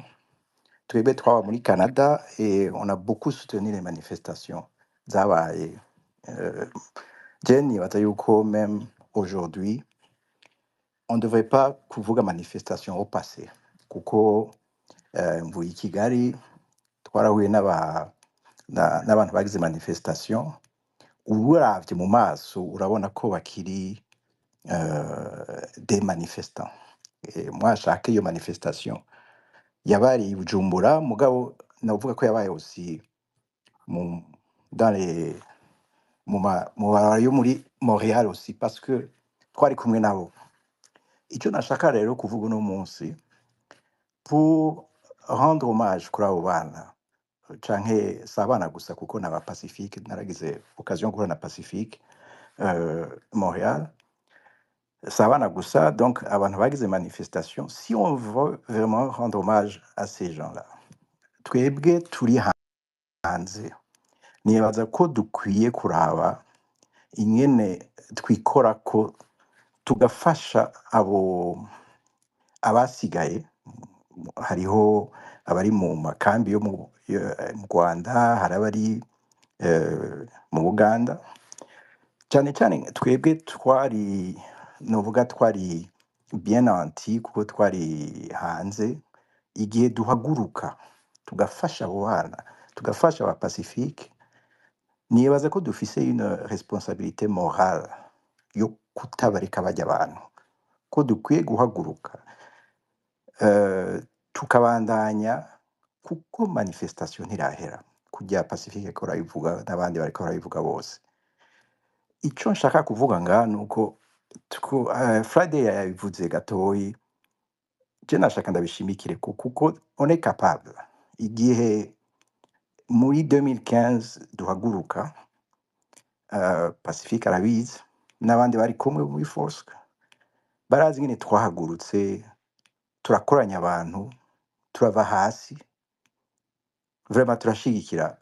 Speaker 6: twebwe twaba muri Canada et on a beaucoup soutenu les manifestations zabaye. Je nibaza yuko même aujourd'hui on ne devrait pas kuvuga manifestation au passé kuko mvuye i Kigali twarahuye n'abantu bagize manifestation uravye mu maso urabona ko bakiri des manifestants. Mwashaka iyo manifestation yabaye i Bujumbura mugabo navuga ko yabaye aussi dans les mu barabara yo muri Montréal aussi parce que twari kumwe nabo. Icyo nashaka rero kuvuga uno munsi pour rendre hommage kuri abo bana canke si abana gusa kuko n'aba Pacifique naragize occasion yo guhura na Pacifique Montréal, si abana gusa donc abantu bagize manifestation. Si on veut vraiment rendre hommage à ces gens-là, twebwe turi hanze nibaza ko dukwiye kuraba ingene twikorako tugafasha abo abasigaye. Hariho abari mu makambi yo mu Rwanda, hari abari mu Buganda. Cyane cyane twebwe twari novuga twari bien nanti kuko twari hanze. Igihe duhaguruka tugafasha abo bana, tugafasha aba Pacifique, nibaza ko dufise une responsabilité morale yo kutabareka bajya abantu, ko dukwiye guhaguruka tukabandanya kuko manifestation ntirahera kujya Pacifique ko rayivuga n'abandi bariko barayivuga bose. Icyo nshaka kuvuga nga nuko Friday yabivuze gatoyi, je nashaka ndabishimikire kuko on est capable. Igihe muri 2015 duhaguruka, Pacifique arabizi n'abandi bari kumwe muri force barazi ngene twahagurutse turakoranya abantu turava hasi vraiment turashigikira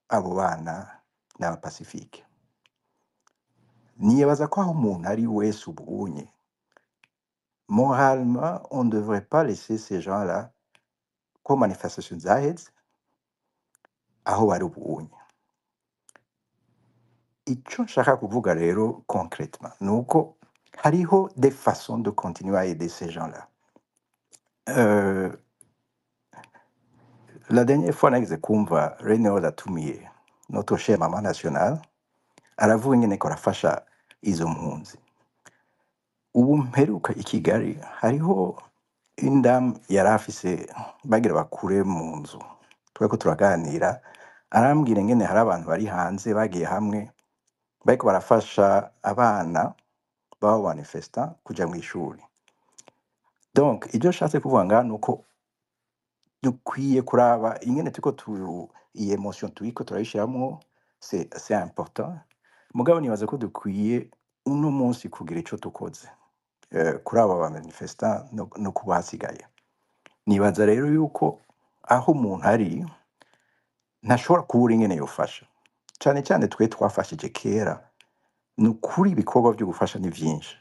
Speaker 6: abo bana n'aba Pacifique. Nibaza ko aho umuntu ari wese ubunye moralement on ne devrait pas laisser ces gens-là ko manifestation zaheze aho bari ubunye. Icyo nshaka kuvuga rero concrètement nuko hariho des façons de continuer à aider ces gens-là. La dernière fois nagize kumva René Latumiye notre cher mama national aravuga ingene ko arafasha izo mpunzi. Ubu mperuka i Kigali hariho indam yari afise bagira bakure mu nzu tweko turaganira, arambwira ingene hari abantu bari hanze bagiye hamwe bariko barafasha abana baba manifesta kuja mu ishuri. Donc ibyo nshatse kuvuga nga nuko dukwiye kuraba ingene turiko iyi emotion turiko turayishiramwo, c'est important. Mugabo nibaza ko dukwiye uno munsi kugira ico tukoze kuri aba ba manifesta no kubasigaye. Nibaza rero yuko aho umuntu ari ntashobora kubura ingene yofasha. Cyane cyane twe twafashije kera, ni ukuri ibikorwa byo gufasha ni byinshi.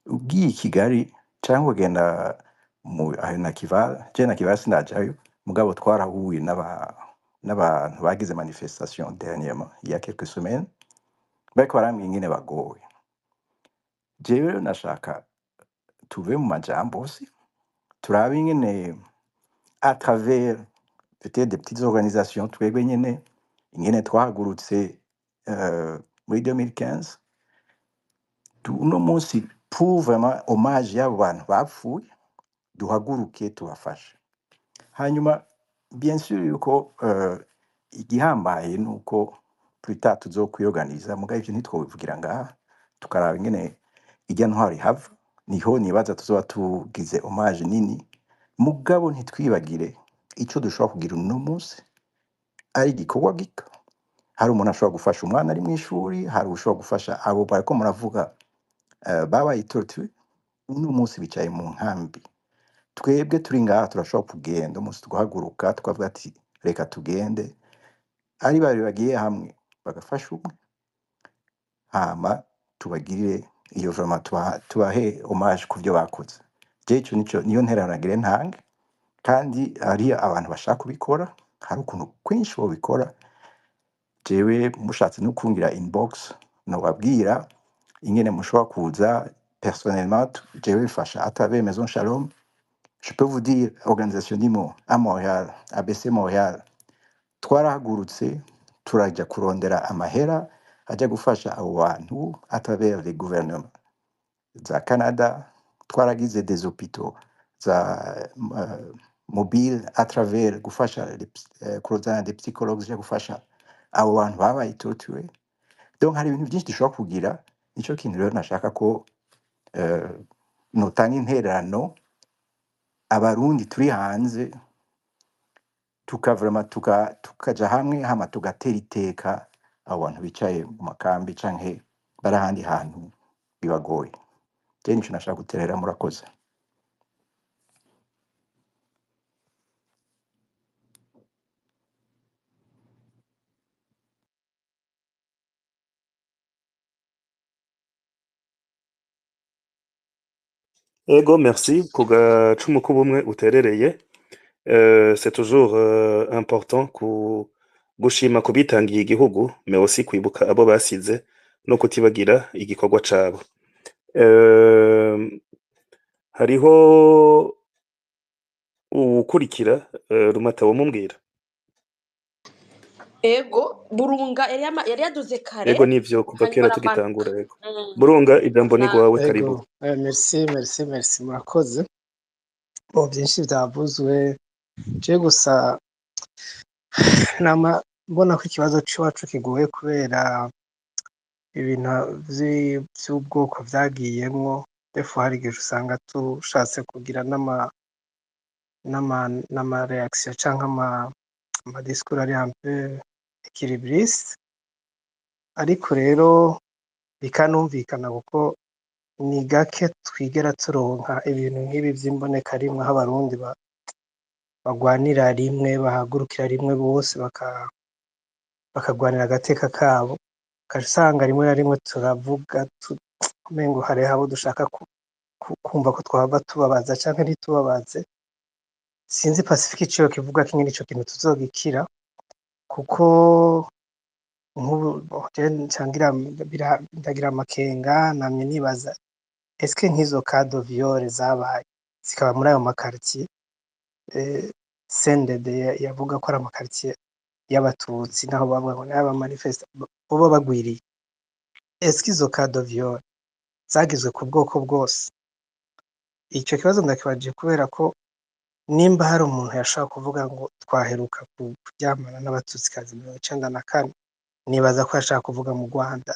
Speaker 6: Ugiye i Kigali cyangwa ugenda na Kival, je na Kival sinajayo, mugabo twarahuye n'abantu bagize manifestation dernièrement il y a quelques semaines, bariko barambwira ingene bagowe. Jewe nashaka tuve mu majambo si turabe ingene à travers peut-être des petites organisations twebwe nyene ingene twahagurutse muri 2015 uno munsi pour vraiment hommage y'abo bantu bapfuye duhaguruke tubafashe. Hanyuma bien sûr yuko igihambaye nuko plus tard tuzokwiorganiza mugabo ivyo ntitwobivugira ngaha tukaraba ingene irya ntwaro ihava niho nibaza tuzoba tugize hommage nini mugabo ntitwibagire ico dushobora kugira uno munsi ari igikorwa gito hari umuntu ashobora gufasha umwana ari mw'ishuri hari ushobora gufasha abo bariko muravuga babaye torture uno munsi bicaye mu nkambi twebwe turi ngaha turashobora kugenda umunsi tugahaguruka tukavuga ati reka tugende ari babiri bagiye hamwe bagafasha umwe hama tubagirire iyo vraiment tubahe hommage ku byo bakoze je ico niyo nteranagire ntange kandi hari abantu bashaka kubikora hari ukuntu kwinshi bobikora jewe mushatse no kungira inbox nobabwira ingene mushobora kuza personnellement jewe mfasha à travers Maison Shalom. Je peux vous dire, organisation d'IMO à Montréal, ABC Montréal, twarahagurutse turajya kurondera amahera ajya gufasha abo bantu à travers les gouvernements za Canada, twaragize des hôpitaux za mobile à travers gufasha kurozana des psychologues ajya gufasha abo bantu babaye torturé. Donc hari ibintu byinshi dushobora kugira, nico kintu rero nashaka ko notanga intererano abarundi turi hanze tukaja hamwe hama tugatera iteka abo bantu bicaye mu makambi canke bari ahandi hantu bibagoye. Je nico nashaka guterera murakoze.
Speaker 2: Ego, merci ku gacumu k'ubumwe uterereye. C'est toujours important gushima ku bitangiye igihugu mais aussi kwibuka abo basize no kutibagira igikorwa cabo. Hariho uwukurikira Rumata wamubwira.
Speaker 3: ego burunga yari yaduze kare
Speaker 2: Ego nivyo kuva
Speaker 3: hanyuma
Speaker 2: kera
Speaker 3: aramanuka
Speaker 2: tugitangura ego. Burunga ijambo ni gwawe karibu.
Speaker 7: Ego, merci murakoze. Mu byinshi byavuzwe je gusa nama mbona ko ikibazo c'iwacu kigoye kubera ibintu vy'ubwoko vyagiyemwo defu hari igihe usanga tushatse kugira n'ama reaction canke ama discours ari un peu équilibriste ariko rero bikanumvikana kuko ni gake twigera turonka ibintu nk'ibi vy'imboneka rimwe aho abarundi bagwanira rimwe bahagurukira rimwe bose bakagwanira agateka kabo ugasanga rimwe na rimwe turavuga umengo hariho abo dushaka kumva ko twahava tubabaza canke ntitubabaze sinzi Pacifique iciyo kivuga ko ico kintu tuzogikira kuko nk'ubu ndagira amakenga namye nibaza eske nk'izo cas de viol zabaye zikaba muri ayo makartier CNDD yavuga ko ari amakartier y'abatutsi naho bavuga ngo n'aba manifeste bo bagwiriye eske izo cas de viol zagizwe ku bwoko bwose ico kibazo ndakibaje kubera ko nimba hari umuntu yashaka kuvuga ngo twaheruka kuryamana n'abatutsikazi 1994 nibaza ko yashaka kuvuga mu Rwanda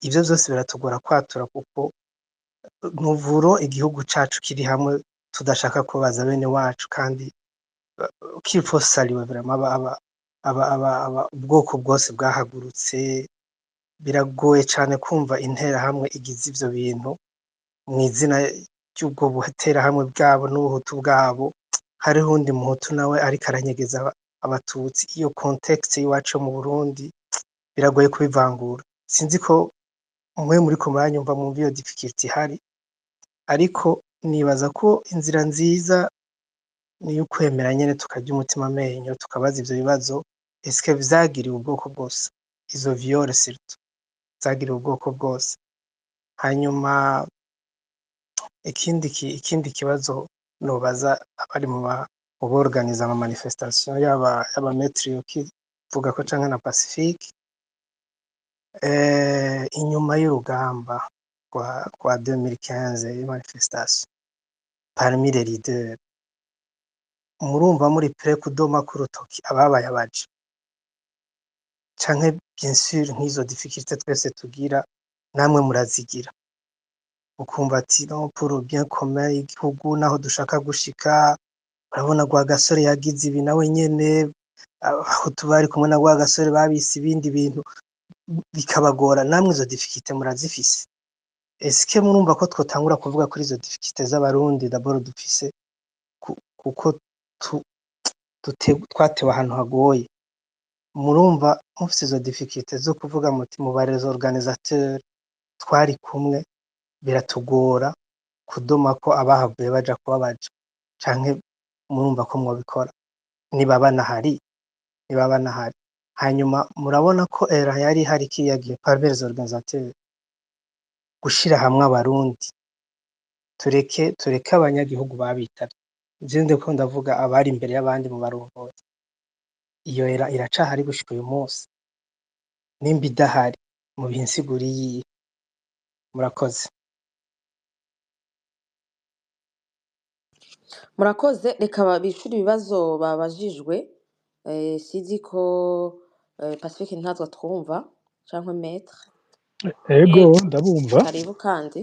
Speaker 7: ivyo byose biratugora kwatura kuko nuvuro igihugu cacu kiri hamwe tudashaka kubaza bene wacu kandi ukifosaliwe vraiment aba ubwoko bwose bwahagurutse biragoye cyane kumva intera hamwe igize ivyo bintu mu izina ry'ubwo buhatera hamwe bwabo n'ubuhutu bwabo hariho undi muhutu nawe ariko aranyegeza abatutsi iyo context y'iwacu mu Burundi biragoye kubivangura sinzi ko umwe muri ko muranyumva mu iyo difficulty hari ariko nibaza ko inzira nziza ni ukwemera nyene tukarya umutima amenyo tukabaza ivyo bibazo eske vyagiriwe ubwoko bwose izo viole surtout zagiriwe ubwoko bwose hanyuma ikindi kibazo nobaza abari mu organiza ama manifestation yaba metri yo kivuga ko canke na Pacifique inyuma y'urugamba kwa 2015 manifestation parmi les leaders murumva muri prêt kudoma ku rutoki ababaye abaja canke bien sûr nk'izo difficulté twese tugira namwe murazigira ukumva ati non pour le bien commun y'igihugu naho dushaka gushika urabona Rwagasore yagize ibi nawe nyene aho tubari kumwe na Rwagasore babise ibindi bintu bikabagora namwe izo difficulté murazifise eske murumva ko twotangura kuvuga kuri izo difficulté z'abarundi d'abord dufise kuko twatewe ahantu hagoye murumva mufise izo difficulté zo kuvuga muti mu barezi organisateur twari kumwe biratugora kudoma ko abahavuye baja kuba baja canke murumva ko mwobikora nibaba nahari hanyuma murabona ko era yari hari kiyagiye par les organisateurs gushira hamwe abarundi tureke abanyagihugu babitara je ndiko ndavuga abari imbere y'abandi mu barongozi iyo era iracahari gushika uyu munsi nimba idahari mu binsiguriye murakoze
Speaker 3: murakoze reka bishura ibibazo babajijwe sizi ko Pacifique ntazwa twumva canke maître
Speaker 1: ego ndabumva
Speaker 3: karibu kandi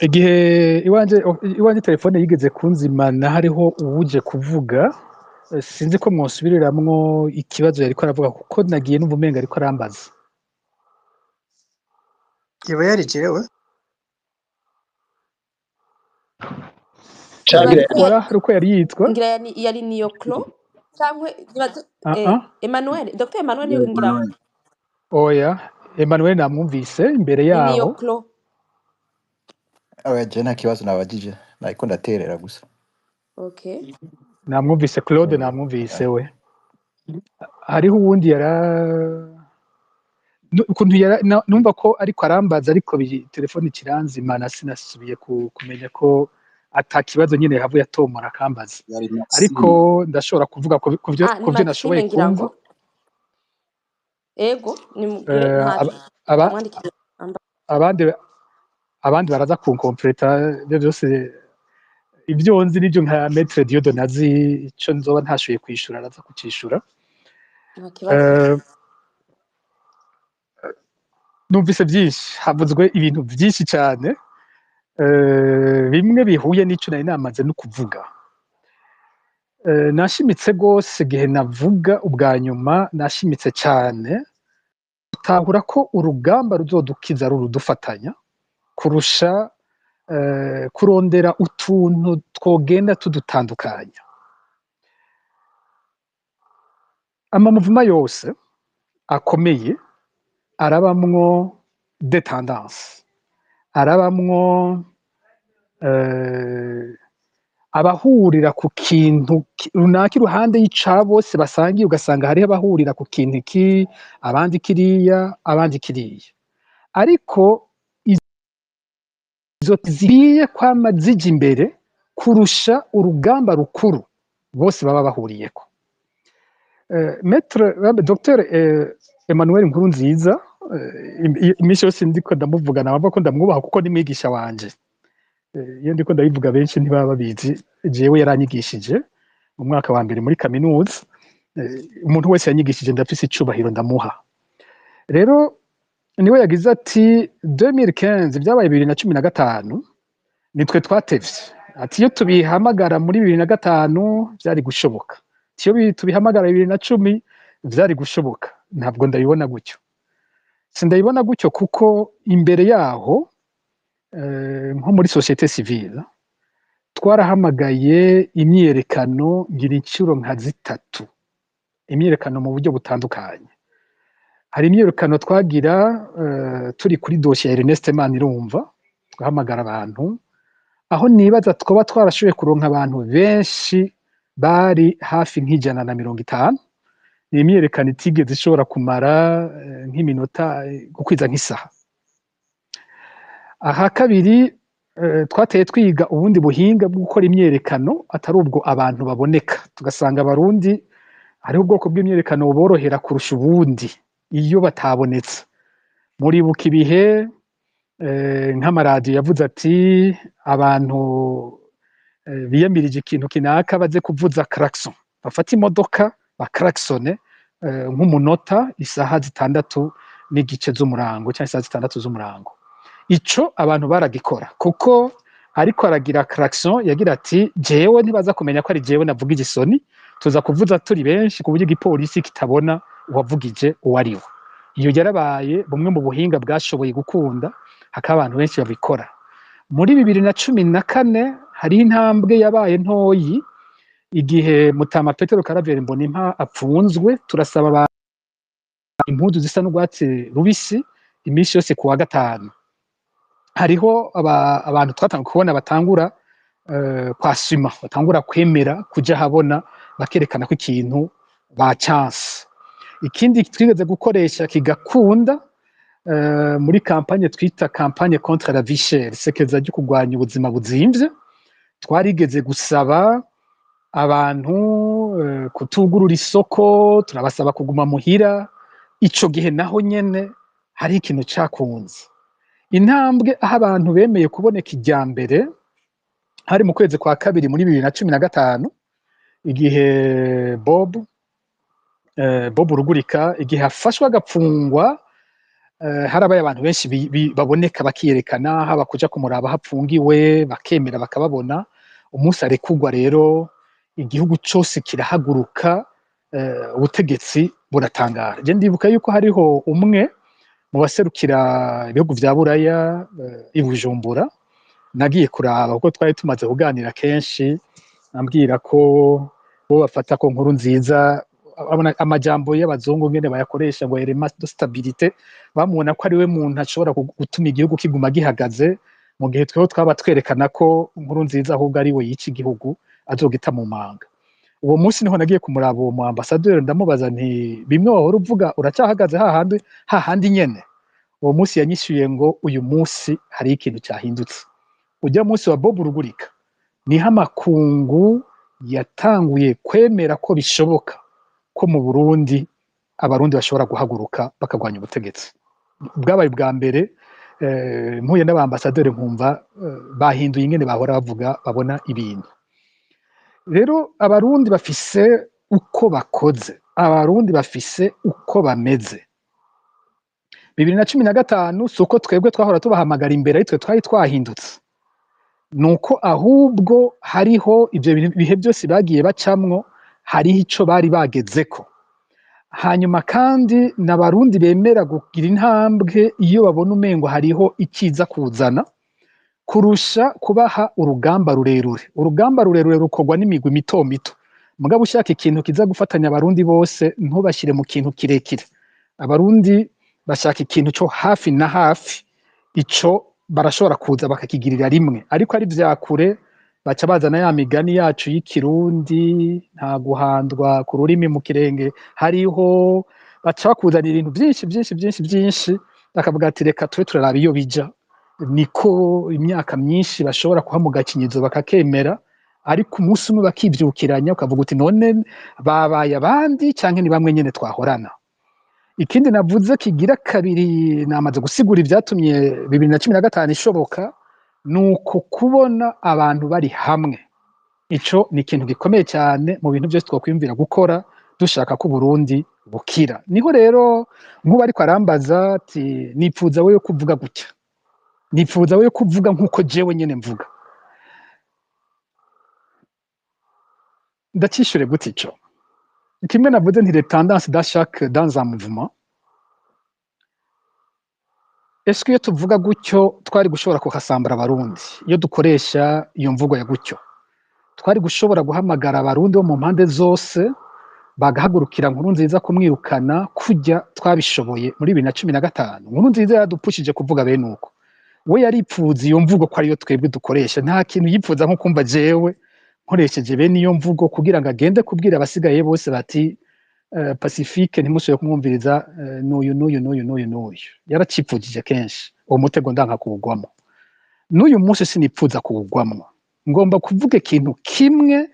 Speaker 1: igihe iwanje telefone yigeze kunzimana hariho uwuje kuvuga sinzi ko mwosubiriramwo ikibazo yariko aravuga kuko nagiye numva umenga ariko arambaza
Speaker 7: yoba yari jewe
Speaker 1: hari uko yari yitwa
Speaker 3: ngira yari Niyoclo canke Emmanuel Dr Emmanuel ngira
Speaker 1: oya Emmanuel namwumvise imbere
Speaker 3: ni
Speaker 1: yaho
Speaker 3: Niyoclo
Speaker 6: je nta kibazo nabajije nariko ndaterera gusa
Speaker 3: okay
Speaker 1: namwumvise Claude namwumvise we hariho uwundi ukuntu numva ko ariko arambaza ariko telefone kiranzimana sinasubiye kumenya ko ata kibazo nyine yahavuye atomora akambaza ariko ndashobora kuvuga kuvyo nashoboye kumva
Speaker 3: ego ni
Speaker 1: abandi baraza kunkompleta ibyo byose ibyo nzi n'ibyo nka Maître Dieudonné azi ico nzoba ntashoboye kwishura araza kucishura numvise byinshi havuzwe ibintu byinshi cyane bimwe bihuye n'ico nari namaze no kuvuga nashimitse rwose igihe navuga ubwa nyuma nashimitse cyane gutahura ko urugamba ruzodukiza rurudufatanya kurusha kurondera utuntu twogenda tudutandukanya amamuvuma yose akomeye arabamwo dependance arabamwo abahurira ku kintu runaka iruhande y'ica bose basangiye ugasanga hariho abahurira ku kintu iki abandi kiriya abandi kiriya ariko izo zigiye kwama zija imbere kurusha urugamba rukuru bose baba bahuriyeko Dr Emmanuel Nkurunziza iminsi yose ndiko ndamuvugana bava ko ndamwubaha kuko ni mwigisha wanje iyo ndiko ndabivuga benshi ntibaba babizi jewe yaranyigishije mu mwaka wa mbere muri kaminuza umuntu wese yanyigishije ndafise icubahiro ndamuha rero niwe yagize ati 2015 byabaye 2015 nitwe twatevye ati iyo tubihamagara muri 2005 byari gushoboka iyo tubihamagara 2010 byari gushoboka ntabwo ndabibona gutyo sindabibona gutyo kuko imbere yaho nko muri societe civile twarahamagaye imyiyerekano ngira incuro nka zitatu imyiyerekano mu buryo butandukanye hari imyiyerekano twagira turi kuri dosiye ya Ernest Manirumva twahamagara abantu aho nibaza twaba twarashoboye kuronka abantu benshi bari hafi nk'ijana50 ni imyiyerekano itigeze ishobora kumara nk'iminota gukwiza nk'isaha aha kabiri twateye twiga ubundi buhinga bwo gukora imyiyerekano atari ubwo abantu baboneka tugasanga abarundi hariho ubwoko bw'imyiyerekano buborohera kurusha ubundi iyo batabonetse muribuka ibihe nk'amaradiyo yavuze ati abantu biyamirije ikintu kinaka baze kuvuza klaxon bafata imodoka baklaxone nk'umunota isaha 6 n'igice z'umurango cyangwa isaha 6 z'umurango. Ico abantu baragikora kuko ariko aragira klaxon yagira ati jewe ntibaza kumenya ko ari jewe navuga igisoni, tuza kuvuza turi benshi ku buryo igipolisi kitabona uwavugije uwariwe. Iyo yarabaye bumwe mu buhinga bwashoboye gukunda hakaba abantu benshi babikora. Muri 2014 hari intambwe yabaye ntoyi igihe Mutama Petero Karaveri Mbonimpa apfunzwe, turasaba impuzu zisa n'urwatsi rubisi iminsi yose kuwa gatanu. Hariho abantu twatanga kubona batangura kwasima, batangura kwemera kuja habona bakerekana ko ikintu ba chance. Ikindi twigeze gukoresha kigakunda muri kampanye twita kampanye contre la vie chère, sekeza ryo kugwanya ubuzima buzimvye, twarigeze gusaba abantu kutugurura isoko, turabasaba kuguma muhira. Ico gihe naho nyene hari ikintu cakunze. Intambwe aho abantu bemeye kuboneka ijyambere hari mu kwezi kwa kabiri muri 2015 igihe Bob Rugurika igihe hafashwa agapfungwa, harabaye abantu benshi baboneka bakiyerekana, haba kuja kumuraba hapfungiwe bakemera bakababona. Umunsi arekugwa rero igihugu cyose kirahaguruka, ubutegetsi buratangara. Je ndibuka yuko hariho umwe mu baserukira ibihugu vya Buraya i Bujumbura nagiye kuraba kuko twari tumaze kuganira kenshi, ambwira ko bo bafata ko nkuru nziza amajambo y'abazungu ngene bayakoresha ngo element de stabilité, bamubona ko ari we muntu ashobora gutuma igihugu kiguma gihagaze, mu gihe tweho twaba twerekana ko nkuru nziza ahubwo ari we yica igihugu azogita mu manga. Uwo munsi niho nagiye kumuraba uwo mu ambassadeur ndamubaza nti bimwe wahora uvuga uracyahagaze hahandi nyene. Uwo munsi yanyishuye ngo uyu munsi hari ikintu cyahindutse. Ujya munsi wa Bob Rugurika niho amakungu yatanguye kwemera ko bishoboka ko mu Burundi abarundi bashobora guhaguruka bakagwanya ubutegetsi. Bwabaye bwa mbere mpuye n'abambasaderi nkumva bahinduye ingene bahora bavuga babona ibintu. Rero abarundi bafise uko bakoze, abarundi bafise uko bameze. 2015 suko twebwe twahora tubahamagara imbere ari twe twari twahindutse, nuko ahubwo hariho ibyo bihe byose bagiye bacamwo, hariho ico bari bagezeko. Hanyuma kandi n'abarundi bemera kugira intambwe iyo babona umengo hariho ikiza kuzana, kurusha kubaha urugamba rurerure. Urugamba rurerure rukorwa n'imigwi mito mito, mugabo ushaka ikintu kiza gufatanya abarundi bose ntubashire mu kintu kirekire. Abarundi bashaka ikintu cyo hafi na hafi, ico barashobora kuza bakakigirira rimwe, ariko ari vyakure baca bazana ya migani yacu y'ikirundi, nta guhandwa ku rurimi mu kirenge hariho, baca bakuzanira ibintu byinshi bakavuga ati reka tube turaraba iyo bija. Niko imyaka myinshi bashobora kuha mu gakinyizo bakakemera, ariko umunsi umwe bakivyukiranya ukavuga uti none babaye abandi canke ni bamwe nyene twahorana. Ikindi navuze kigira kabiri namaze gusigura ivyatumye 2015 ishoboka, nuko kubona abantu bari hamwe. Ico ni ikintu gikomeye cyane mu bintu byose twakwiyumvira gukora dushaka ko Burundi bukira. Niho rero nkuba ariko arambaza ati nipfuza we yo kuvuga gutya, nipfuza we yo kuvuga nkuko jewe nyene mvuga. Ndacishure gute ico? Kimwe navuze nti les tendances dans chaque dans un mouvement. Est-ce que iyo tuvuga gutyo twari gushobora kuhasambura abarundi? Iyo dukoresha iyo mvugo ya gutyo twari gushobora guhamagara abarundi bo mu mpande zose bagahagurukira nkuru nziza kumwirukana kujya twabishoboye muri 2015. Nkuru nziza yadupushije kuvuga bene uko. We yaripfuza iyo mvugo ko ariyo twebwe dukoresha, nta kintu yipfuza nko kumva jewe nkoresheje bene iyo mvugo kugira ngo agende kubwira abasigaye bose bati Pacifique ntimusuye kumwumviriza n'uyu. Yaracipfugije kenshi uwo mutego ndanka kuwugwamo. N'uyu munsi sinipfuza kuwugwamo, ngomba kuvuga ikintu kimwe